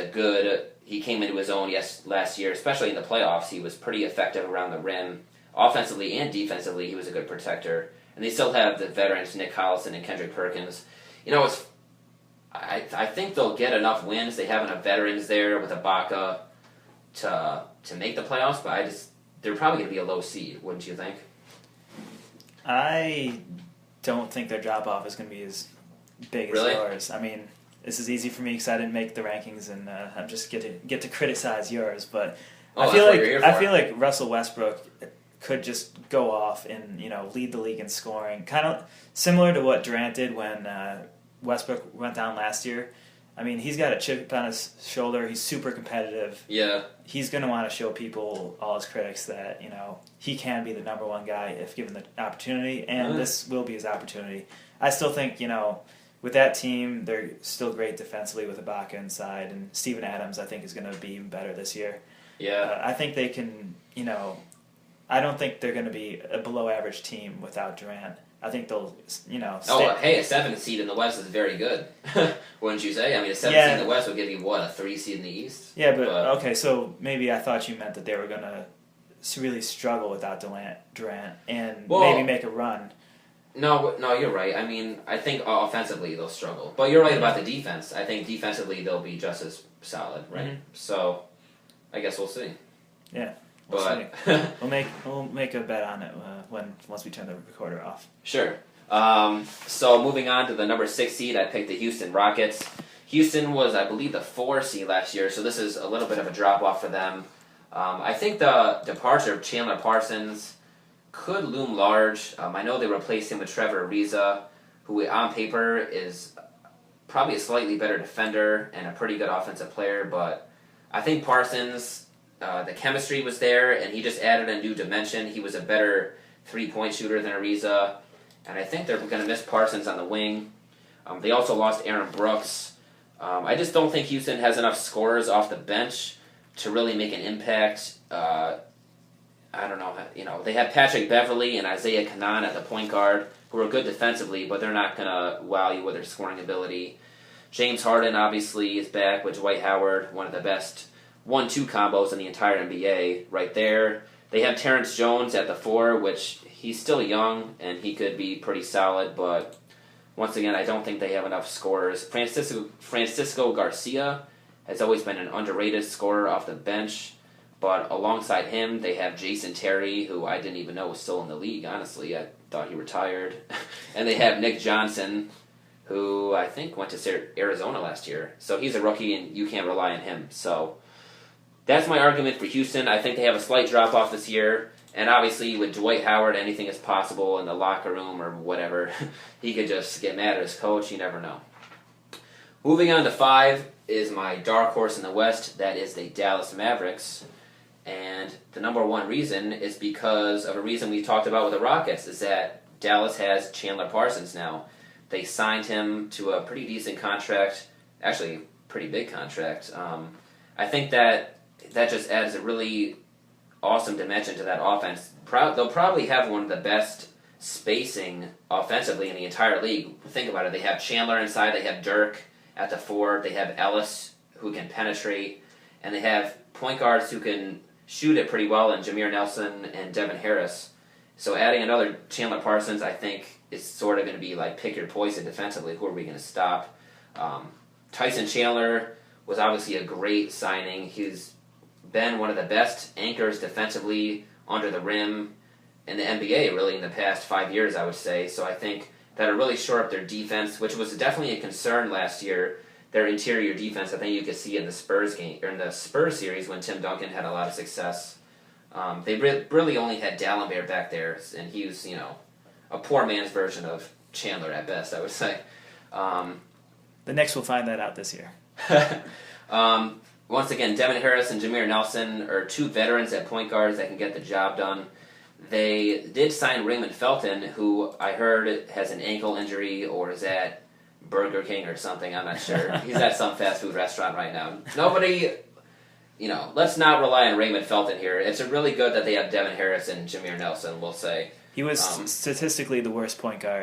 he came into his own last year, especially in the playoffs. He was pretty effective around the rim. Offensively and defensively, he was a good protector. And they still have the veterans, Nick Collison and Kendrick Perkins. I think they'll get enough wins. They have enough veterans there with Ibaka to make the playoffs, but they're probably going to be a low seed, wouldn't you think? I don't think their drop-off is going to be as big as yours. I mean, this is easy for me because I didn't make the rankings, and I'm just get to criticize yours. But I feel like Russell Westbrook could just go off and lead the league in scoring, kind of similar to what Durant did when Westbrook went down last year. I mean, he's got a chip on his shoulder. He's super competitive. Yeah. He's going to want to show people, all his critics, that he can be the number one guy if given the opportunity, and this will be his opportunity. I still think with that team, they're still great defensively with Ibaka inside, and Steven Adams, I think, is going to be even better this year. Yeah. I think they can, I don't think they're going to be a below-average team without Durant. I think they'll, stay. A 7th seed in the West is very good, wouldn't you say? I mean, a 7th seed in the West would give you, a 3 seed in the East? Yeah, but okay, so maybe I thought you meant that they were going to really struggle without Durant and maybe make a run. No, you're right. I mean, I think offensively they'll struggle. But you're right about the defense. I think defensively they'll be just as solid, right? Mm-hmm. So, I guess we'll see. Yeah. We'll make a bet on it once we turn the recorder off. Sure. So moving on to the number 6 seed, I picked the Houston Rockets. Houston was, I believe, the 4 seed last year, so this is a little bit of a drop off for them. I think the departure of Chandler Parsons could loom large. I know they replaced him with Trevor Ariza, who on paper is probably a slightly better defender and a pretty good offensive player, but I think Parsons, the chemistry was there, and he just added a new dimension. He was a better 3-point shooter than Ariza, and I think they're going to miss Parsons on the wing. They also lost Aaron Brooks. I just don't think Houston has enough scorers off the bench to really make an impact. I don't know. They have Patrick Beverley and Isaiah Canaan at the point guard, who are good defensively, but they're not going to wow you with their scoring ability. James Harden, obviously, is back with Dwight Howard, one of the best 1-2 combos in the entire NBA right there. They have Terrence Jones at the 4, which he's still young, and he could be pretty solid, but once again, I don't think they have enough scorers. Francisco Garcia has always been an underrated scorer off the bench, but alongside him, they have Jason Terry, who I didn't even know was still in the league, honestly. I thought he retired. And they have Nick Johnson, who I think went to Arizona last year. So he's a rookie, and you can't rely on him. So that's my argument for Houston. I think they have a slight drop-off this year. And obviously, with Dwight Howard, anything is possible in the locker room or whatever. He could just get mad at his coach. You never know. Moving on to 5 is my dark horse in the West. That is the Dallas Mavericks. And the number one reason is because of a reason we talked about with the Rockets, is that Dallas has Chandler Parsons now. They signed him to a pretty decent contract, actually pretty big contract. I think that just adds a really awesome dimension to that offense, they'll probably have one of the best spacing offensively in the entire league. Think about it. They have Chandler inside. They have Dirk at the 4. They have Ellis who can penetrate. And they have point guards who can shoot it pretty well in Jameer Nelson and Devin Harris. So adding another Chandler Parsons, I think, is sort of going to be like pick your poison defensively. Who are we going to stop? Tyson Chandler was obviously a great signing. He's been one of the best anchors defensively under the rim in the NBA, really, in the past 5 years, I would say. So I think that'll really shore up their defense, which was definitely a concern last year. Their interior defense, I think you could see in the Spurs game or in the Spurs series when Tim Duncan had a lot of success. They really only had Dallenberg back there, and he was, a poor man's version of Chandler at best, I would say. The Knicks will find that out this year. Once again, Devin Harris and Jameer Nelson are 2 veterans at point guards that can get the job done. They did sign Raymond Felton, who I heard has an ankle injury or is at Burger King or something. I'm not sure. He's at some fast food restaurant right now. Nobody, let's not rely on Raymond Felton here. It's really good that they have Devin Harris and Jameer Nelson, we'll say. He was statistically the worst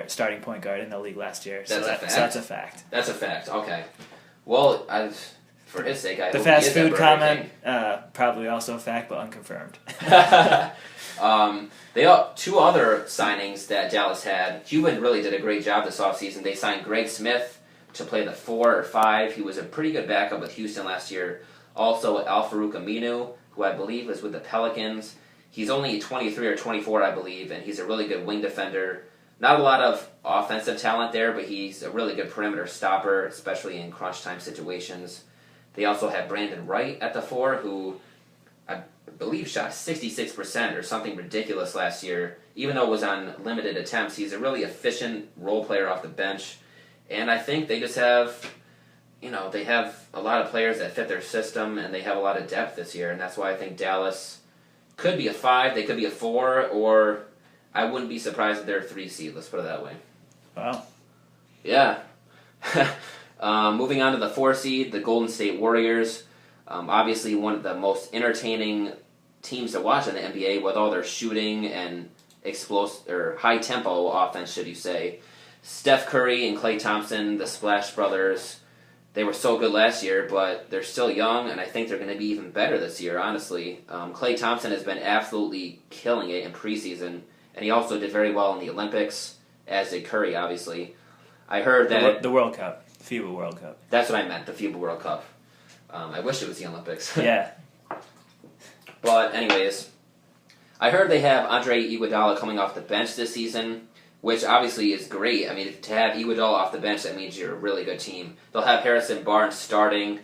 starting point guard in the league last year. So that's a fact. That's a fact. Okay. Well, for his sake, I the hope fast he is at food Burger comment King. Probably also a fact, but unconfirmed. They have 2 other signings that Dallas had. Cuban really did a great job this offseason. They signed Greg Smith to play the 4 or 5. He was a pretty good backup with Houston last year. Also, Al-Farouq Aminu, who I believe is with the Pelicans. He's only 23 or 24, I believe, and he's a really good wing defender. Not a lot of offensive talent there, but he's a really good perimeter stopper, especially in crunch time situations. They also have Brandon Wright at the 4, who I believe shot 66% or something ridiculous last year. Even though it was on limited attempts, he's a really efficient role player off the bench. And I think they just have, they have a lot of players that fit their system, and they have a lot of depth this year. And that's why I think Dallas could be a 5, they could be a 4, or I wouldn't be surprised if they're a 3 seed, let's put it that way. Wow. Yeah. Moving on to the 4 seed, the Golden State Warriors. Obviously one of the most entertaining teams to watch in the NBA with all their shooting and high tempo offense, should you say. Steph Curry and Klay Thompson, the Splash Brothers, they were so good last year, but they're still young, and I think they're going to be even better this year, honestly. Klay Thompson has been absolutely killing it in preseason, and he also did very well in the Olympics, as did Curry, obviously. I heard that... The World Cup. FIBA World Cup. That's what I meant, the FIBA World Cup. I wish it was the Olympics. Yeah. But anyways, I heard they have Andre Iguodala coming off the bench this season, which obviously is great. I mean, to have Iguodala off the bench, that means you're a really good team. They'll have Harrison Barnes starting.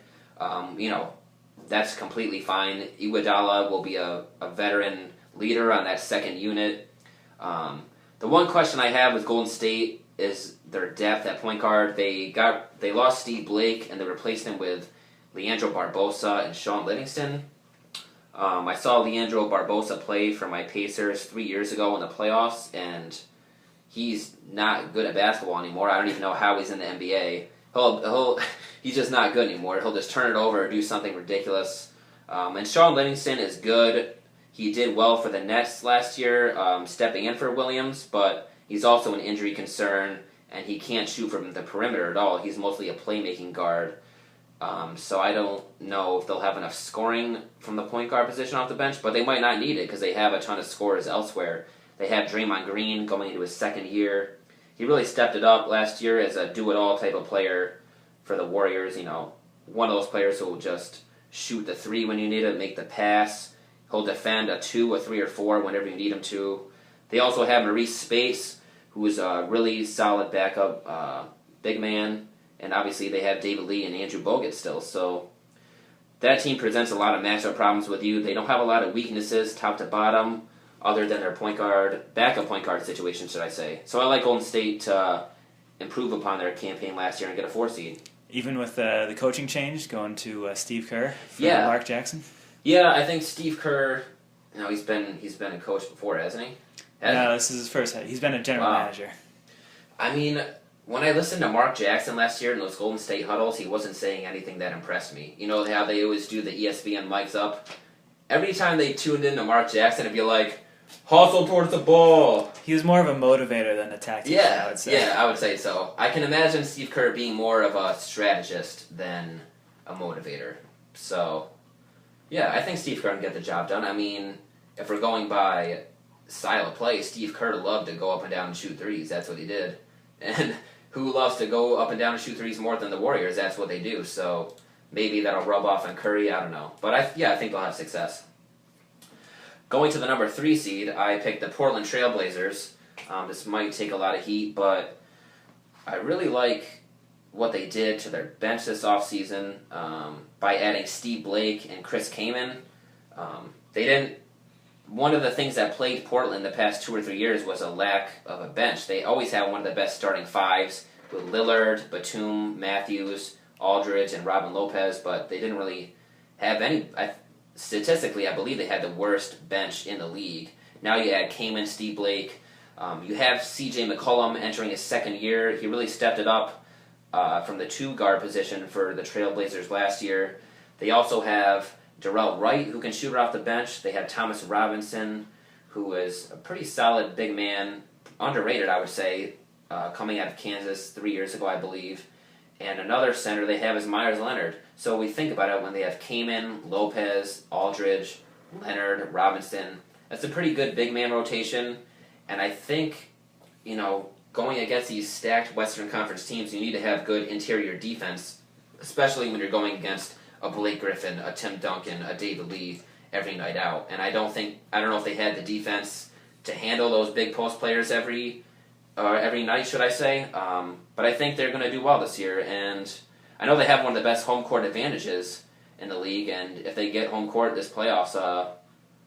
That's completely fine. Iguodala will be a veteran leader on that second unit. The one question I have with Golden State is their depth at point guard. They lost Steve Blake, and they replaced him with Leandro Barbosa and Sean Livingston. I saw Leandro Barbosa play for my Pacers 3 years ago in the playoffs, and he's not good at basketball anymore. I don't even know how he's in the NBA. He's just not good anymore. He'll just turn it over or do something ridiculous. And Sean Livingston is good. He did well for the Nets last year, stepping in for Williams, but he's also an injury concern, and he can't shoot from the perimeter at all. He's mostly a playmaking guard. So I don't know if they'll have enough scoring from the point guard position off the bench, but they might not need it because they have a ton of scorers elsewhere. They have Draymond Green going into his second year. He really stepped it up last year as a do-it-all type of player for the Warriors. One of those players who will just shoot the 3 when you need it, make the pass. He'll defend a 2, a 3, or 4 whenever you need him to. They also have Maurice Space, who is a really solid backup big man. And obviously they have David Lee and Andrew Bogut still. So that team presents a lot of matchup problems with you. They don't have a lot of weaknesses top to bottom other than their backup point guard situation, should I say. So I like Golden State to improve upon their campaign last year and get a 4 seed. Even with the coaching change, going to Steve Kerr from Yeah. Mark Jackson? Yeah, I think Steve Kerr, he's been a coach before, hasn't he? No, this is his first. He's been a general manager. I mean, when I listened to Mark Jackson last year in those Golden State huddles, he wasn't saying anything that impressed me. You know how they always do the ESPN mics up? Every time they tuned into Mark Jackson, it'd be like, hustle towards the ball. He was more of a motivator than a tactician, I would say. Yeah, I would say so. I can imagine Steve Kerr being more of a strategist than a motivator. So, yeah, I think Steve Kerr can get the job done. I mean, if we're going by style of play, Steve Kerr loved to go up and down and shoot threes. That's what he did. And who loves to go up and down and shoot threes more than the Warriors? That's what they do. So maybe that'll rub off on Curry. I don't know. But I think they'll have success. Going to the number 3 seed, I picked the Portland Trailblazers. This might take a lot of heat, but I really like what they did to their bench this offseason by adding Steve Blake and Chris Kaman. One of the things that plagued Portland the past 2 or 3 years was a lack of a bench. They always had one of the best starting fives with Lillard, Batum, Matthews, Aldridge, and Robin Lopez, but they didn't really have any. Statistically, I believe they had the worst bench in the league. Now you add Kaman, Steve Blake. You have C.J. McCollum entering his second year. He really stepped it up from the 2 guard position for the Trailblazers last year. They also have Darrell Wright, who can shoot it off the bench. They have Thomas Robinson, who is a pretty solid big man, underrated, I would say, coming out of Kansas 3 years ago, I believe. And another center they have is Myers Leonard. So we think about it, when they have Kaman, Lopez, Aldridge, Leonard, Robinson, that's a pretty good big man rotation. And I think, going against these stacked Western Conference teams, you need to have good interior defense, especially when you're going against a Blake Griffin, a Tim Duncan, a David Lee every night out. And I don't know if they had the defense to handle those big post players every night, should I say. But I think they're going to do well this year. And I know they have one of the best home court advantages in the league. And if they get home court this playoffs,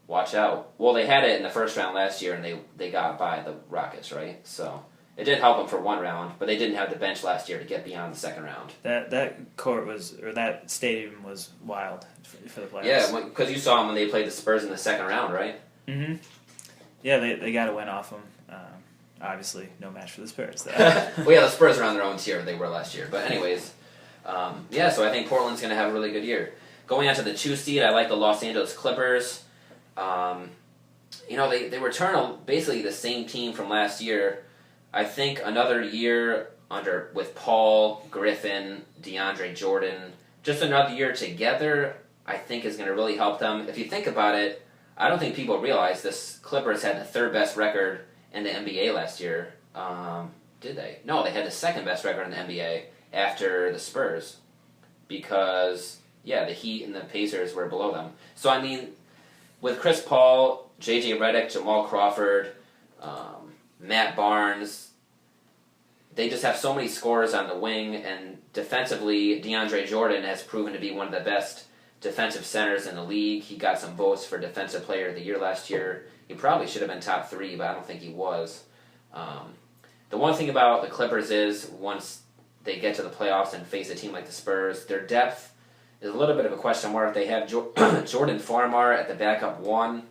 watch out. Well, they had it in the first round last year, and they got by the Rockets, right? So it did help them for one round, but they didn't have the bench last year to get beyond the second round. That stadium was wild for the playoffs. Yeah, because you saw them when they played the Spurs in the second round, right? Mm-hmm. Yeah, they got to win off them. Obviously, no match for the Spurs. Well, yeah, the Spurs are on their own tier. They were last year. But anyways, so I think Portland's going to have a really good year. Going on to the 2 seed, I like the Los Angeles Clippers. They return basically the same team from last year. I think another year with Paul, Griffin, DeAndre Jordan, just another year together, I think is going to really help them. If you think about it, I don't think people realize this Clippers had the 3rd best record in the NBA last year. Did they? No, they had the 2nd best record in the NBA after the Spurs, because the Heat and the Pacers were below them. So I mean, with Chris Paul, J.J. Redick, Jamal Crawford, Matt Barnes, they just have so many scorers on the wing, and defensively, DeAndre Jordan has proven to be one of the best defensive centers in the league. He got some votes for Defensive Player of the Year last year. He probably should have been top 3, but I don't think he was. The one thing about the Clippers is, once they get to the playoffs and face a team like the Spurs, their depth is a little bit of a question mark. They have Jordan Farmar at the backup 1,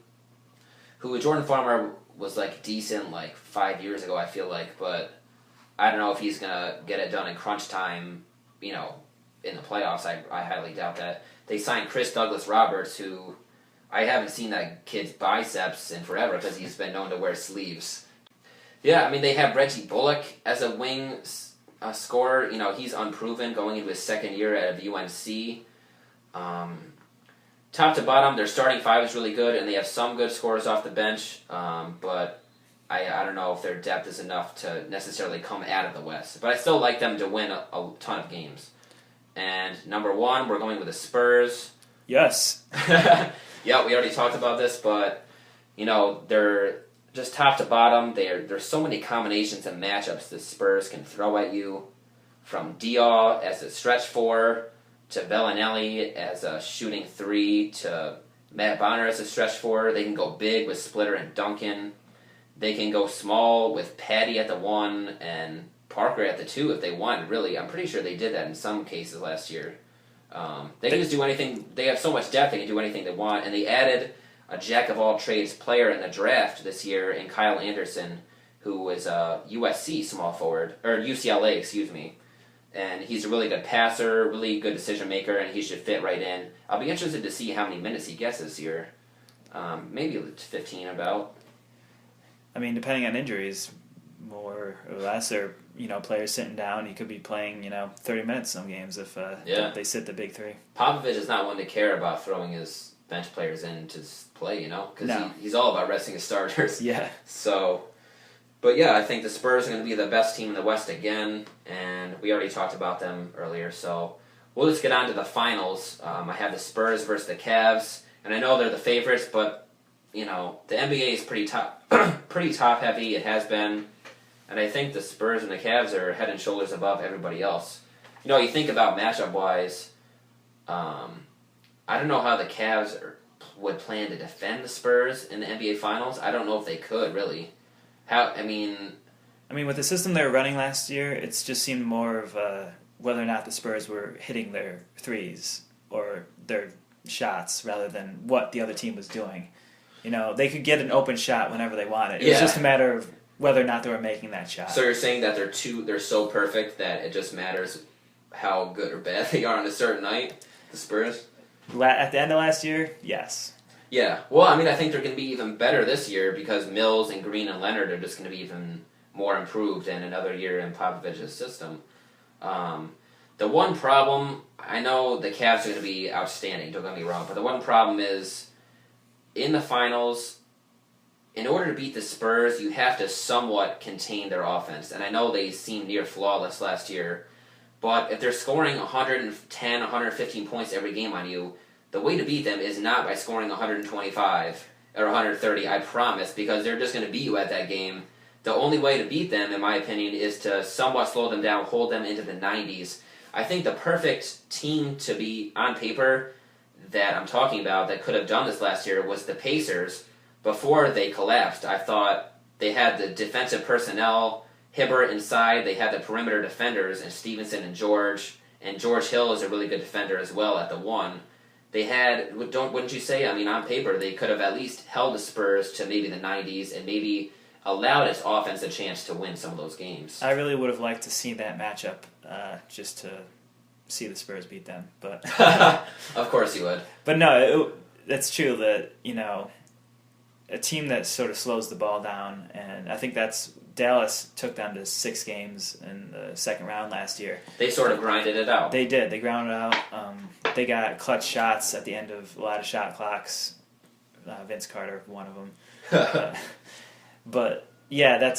who Jordan Farmar was decent 5 years ago, I feel like, but I don't know if he's going to get it done in crunch time, in the playoffs. I highly doubt that. They signed Chris Douglas-Roberts, who I haven't seen that kid's biceps in forever because he's been known to wear sleeves. Yeah, I mean, they have Reggie Bullock as a wing scorer. He's unproven going into his 2nd year at UNC. Top to bottom, their starting 5 is really good, and they have some good scorers off the bench, but I don't know if their depth is enough to necessarily come out of the West. But I still like them to win a ton of games. And number 1, we're going with the Spurs. Yes. Yeah, we already talked about this, but, they're just top to bottom. There's so many combinations and matchups the Spurs can throw at you, from Diaw as a stretch 4, to Bellinelli as a shooting 3, to Matt Bonner as a stretch 4. They can go big with Splitter and Duncan. They can go small with Patty at the 1 and Parker at the 2 if they want, really. I'm pretty sure they did that in some cases last year. They can just do anything. They have so much depth, they can do anything they want. And they added a jack-of-all-trades player in the draft this year in Kyle Anderson, who was a USC small forward, or UCLA, excuse me. And he's a really good passer, really good decision-maker, and he should fit right in. I'll be interested to see how many minutes he gets this year. Maybe 15 about. I mean, depending on injuries, more or less, or players sitting down, he could be playing 30 minutes some games if they sit the big three. Popovich is not one to care about throwing his bench players in to play, because No. he's all about resting his starters. Yeah. So, but yeah, I think the Spurs are going to be the best team in the West again, and we already talked about them earlier. So we'll just get on to the finals. I have the Spurs versus the Cavs, and I know they're the favorites, but the NBA is pretty top heavy. It has been. And I think the Spurs and the Cavs are head and shoulders above everybody else. You think about matchup-wise, I don't know how the Cavs would plan to defend the Spurs in the NBA Finals. I don't know if they could, really. I mean, with the system they were running last year, it's just seemed more of whether or not the Spurs were hitting their threes or their shots rather than what the other team was doing. They could get an open shot whenever they wanted. It was just a matter of whether or not they were making that shot. So you're saying that they're so perfect that it just matters how good or bad they are on a certain night, the Spurs? At the end of last year, yes. Yeah. Well, I think they're going to be even better this year because Mills and Green and Leonard are just going to be even more improved in another year in Popovich's system. The one problem, I know the Cavs are going to be outstanding, don't get me wrong, but the one problem is in the finals, in order to beat the Spurs, you have to somewhat contain their offense. And I know they seemed near flawless last year, but if they're scoring 110, 115 points every game on you, the way to beat them is not by scoring 125 or 130, I promise, because they're just going to beat you at that game. The only way to beat them, in my opinion, is to somewhat slow them down, hold them into the 90s. I think the perfect team to be on paper that I'm talking about that could have done this last year was the Pacers. Before they collapsed, I thought they had the defensive personnel, Hibbert inside, they had the perimeter defenders, and Stevenson and George Hill is a really good defender as well at the one. They had, wouldn't you say, on paper, they could have at least held the Spurs to maybe the 90s and maybe allowed its offense a chance to win some of those games. I really would have liked to see that matchup just to see the Spurs beat them. But Of course you would. But no, that's true that, a team that sort of slows the ball down, and I think that's Dallas took them to 6 games in the second round last year. They sort of grinded it out. They did. They grounded it out. They got clutch shots at the end of a lot of shot clocks. Vince Carter, one of them. But yeah,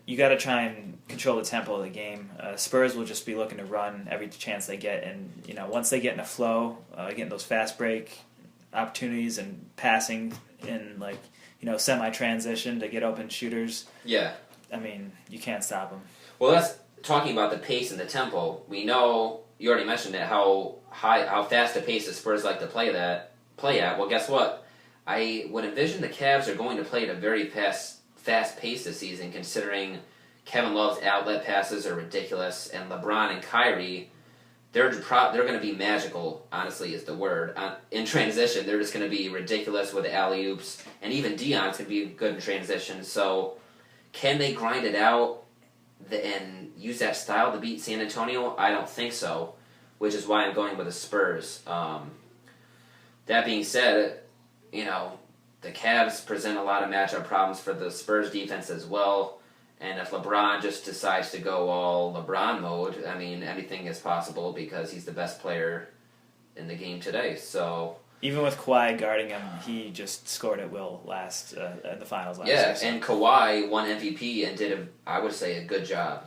you got to try and control the tempo of the game. Spurs will just be looking to run every chance they get, and once they get in a flow, getting those fast break opportunities and passing in semi-transition to get open shooters. Yeah. You can't stop them. Well, that's talking about the pace and the tempo. We know, you already mentioned it, how fast a pace the Spurs like to play at. Well, guess what? I would envision the Cavs are going to play at a very fast pace this season, considering Kevin Love's outlet passes are ridiculous, and LeBron and Kyrie, they're going to be magical, honestly, is the word. In transition, they're just going to be ridiculous with the alley-oops, and even Dion's going to be good in transition. So can they grind it out and use that style to beat San Antonio? I don't think so, which is why I'm going with the Spurs. That being said, the Cavs present a lot of matchup problems for the Spurs defense as well. And if LeBron just decides to go all LeBron mode, anything is possible because he's the best player in the game today. So even with Kawhi guarding him, he just scored at will in the finals last year. Yeah, so. And Kawhi won MVP and did, I would say, a good job.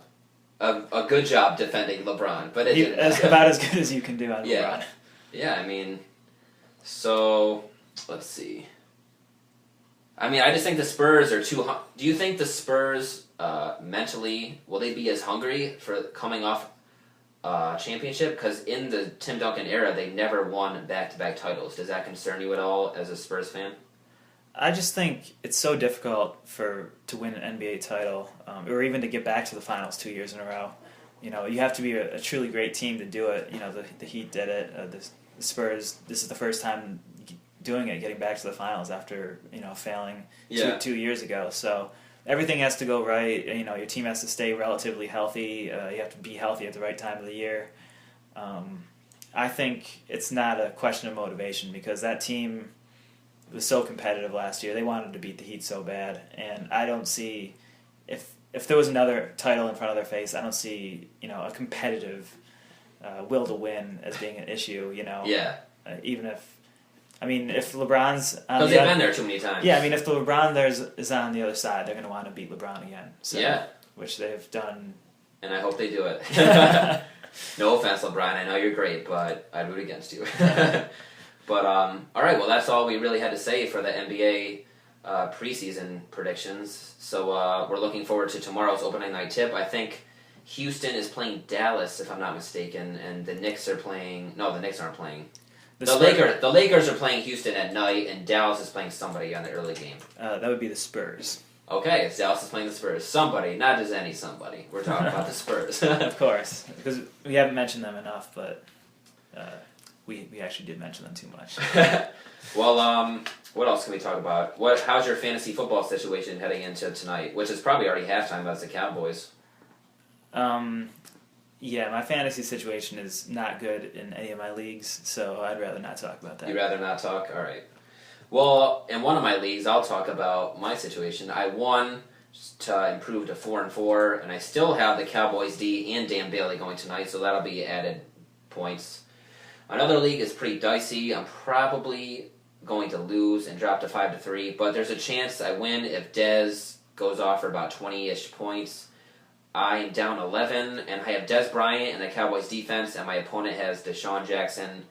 A good job defending LeBron, but about as good as you can do on LeBron. Yeah, so let's see. I just think the Spurs are too. Do you think the Spurs mentally will they be as hungry for coming off championship? Because in the Tim Duncan era, they never won back-to-back titles. Does that concern you at all as a Spurs fan? I just think it's so difficult to win an NBA title, or even to get back to the finals 2 years in a row. You have to be a truly great team to do it. The Heat did it. The Spurs. This is the first time doing it, getting back to the finals after failing 2 years ago. So everything has to go right. Your team has to stay relatively healthy. You have to be healthy at the right time of the year. I think it's not a question of motivation because that team, was so competitive last year. They wanted to beat the Heat so bad, and I don't see if there was another title in front of their face, I don't see a competitive will to win as being an issue. Yeah. Even if LeBron's on because they've been there too many times. Yeah, if the LeBron is on the other side, they're going to want to beat LeBron again. So, yeah. Which they've done. And I hope they do it. No offense, LeBron. I know you're great, but I'd root against you. But, all right, well, that's all we really had to say for the NBA preseason predictions. So we're looking forward to tomorrow's opening night tip. I think Houston is playing Dallas, if I'm not mistaken, and the Knicks are playing... No, the Knicks aren't playing. The Lakers are playing Houston at night, and Dallas is playing somebody on the early game. That would be the Spurs. Okay, Dallas is playing the Spurs. Somebody, not just any somebody. We're talking about the Spurs. Of course, because we haven't mentioned them enough, but we actually did mention them too much. Well, what else can we talk about? How's your fantasy football situation heading into tonight? Which is probably already halftime as the Cowboys. Yeah, my fantasy situation is not good in any of my leagues, so I'd rather not talk about that. You'd rather not talk? All right. Well, in one of my leagues, I'll talk about my situation. I won to improve to 4-4, and I still have the Cowboys D and Dan Bailey going tonight, so that'll be added points. Another league is pretty dicey. I'm probably going to lose and drop to 5-3, but there's a chance I win if Dez goes off for about 20-ish points. I'm down 11, and I have Dez Bryant and the Cowboys defense, and my opponent has Deshaun Jackson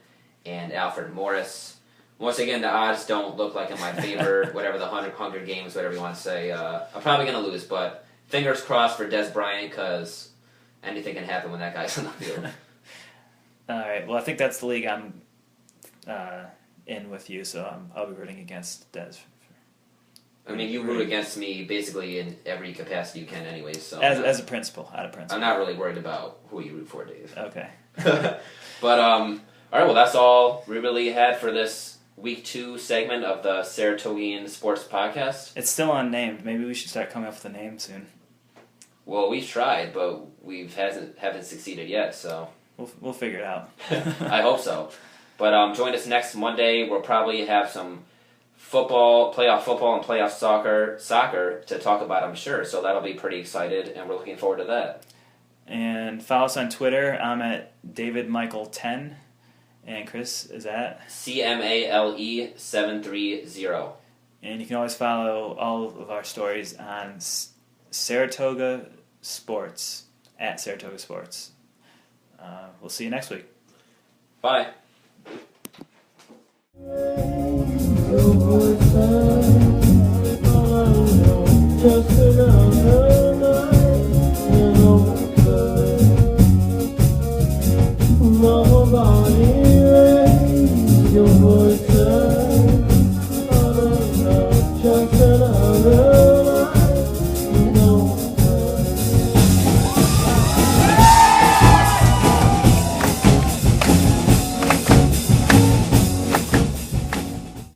and Alfred Morris. Once again, the odds don't look like in my favor, whatever the 100 games, whatever you want to say. I'm probably going to lose, but fingers crossed for Dez Bryant, because anything can happen when that guy's on the field. All right, well, I think that's the league I'm in with you, so I'll be rooting against Dez. I mean, you root against me basically in every capacity you can anyways. So as a principal, out of principle. I'm not really worried about who you root for, Dave. Okay. But, all right, well, that's all we really had for this Week 2 segment of the Saratogian Sports Podcast. It's still unnamed. Maybe we should start coming up with a name soon. Well, we've tried, but we haven't succeeded yet, so... We'll figure it out. I hope so. But join us next Monday. We'll probably have some playoff football and playoff soccer to talk about, I'm sure. So that'll be pretty excited, and we're looking forward to that. And follow us on Twitter. I'm at DavidMichael10. And Chris is at? CMALE 730. And you can always follow all of our stories on Saratoga Sports, at Saratoga Sports. We'll see you next week. Bye. Your voice, just another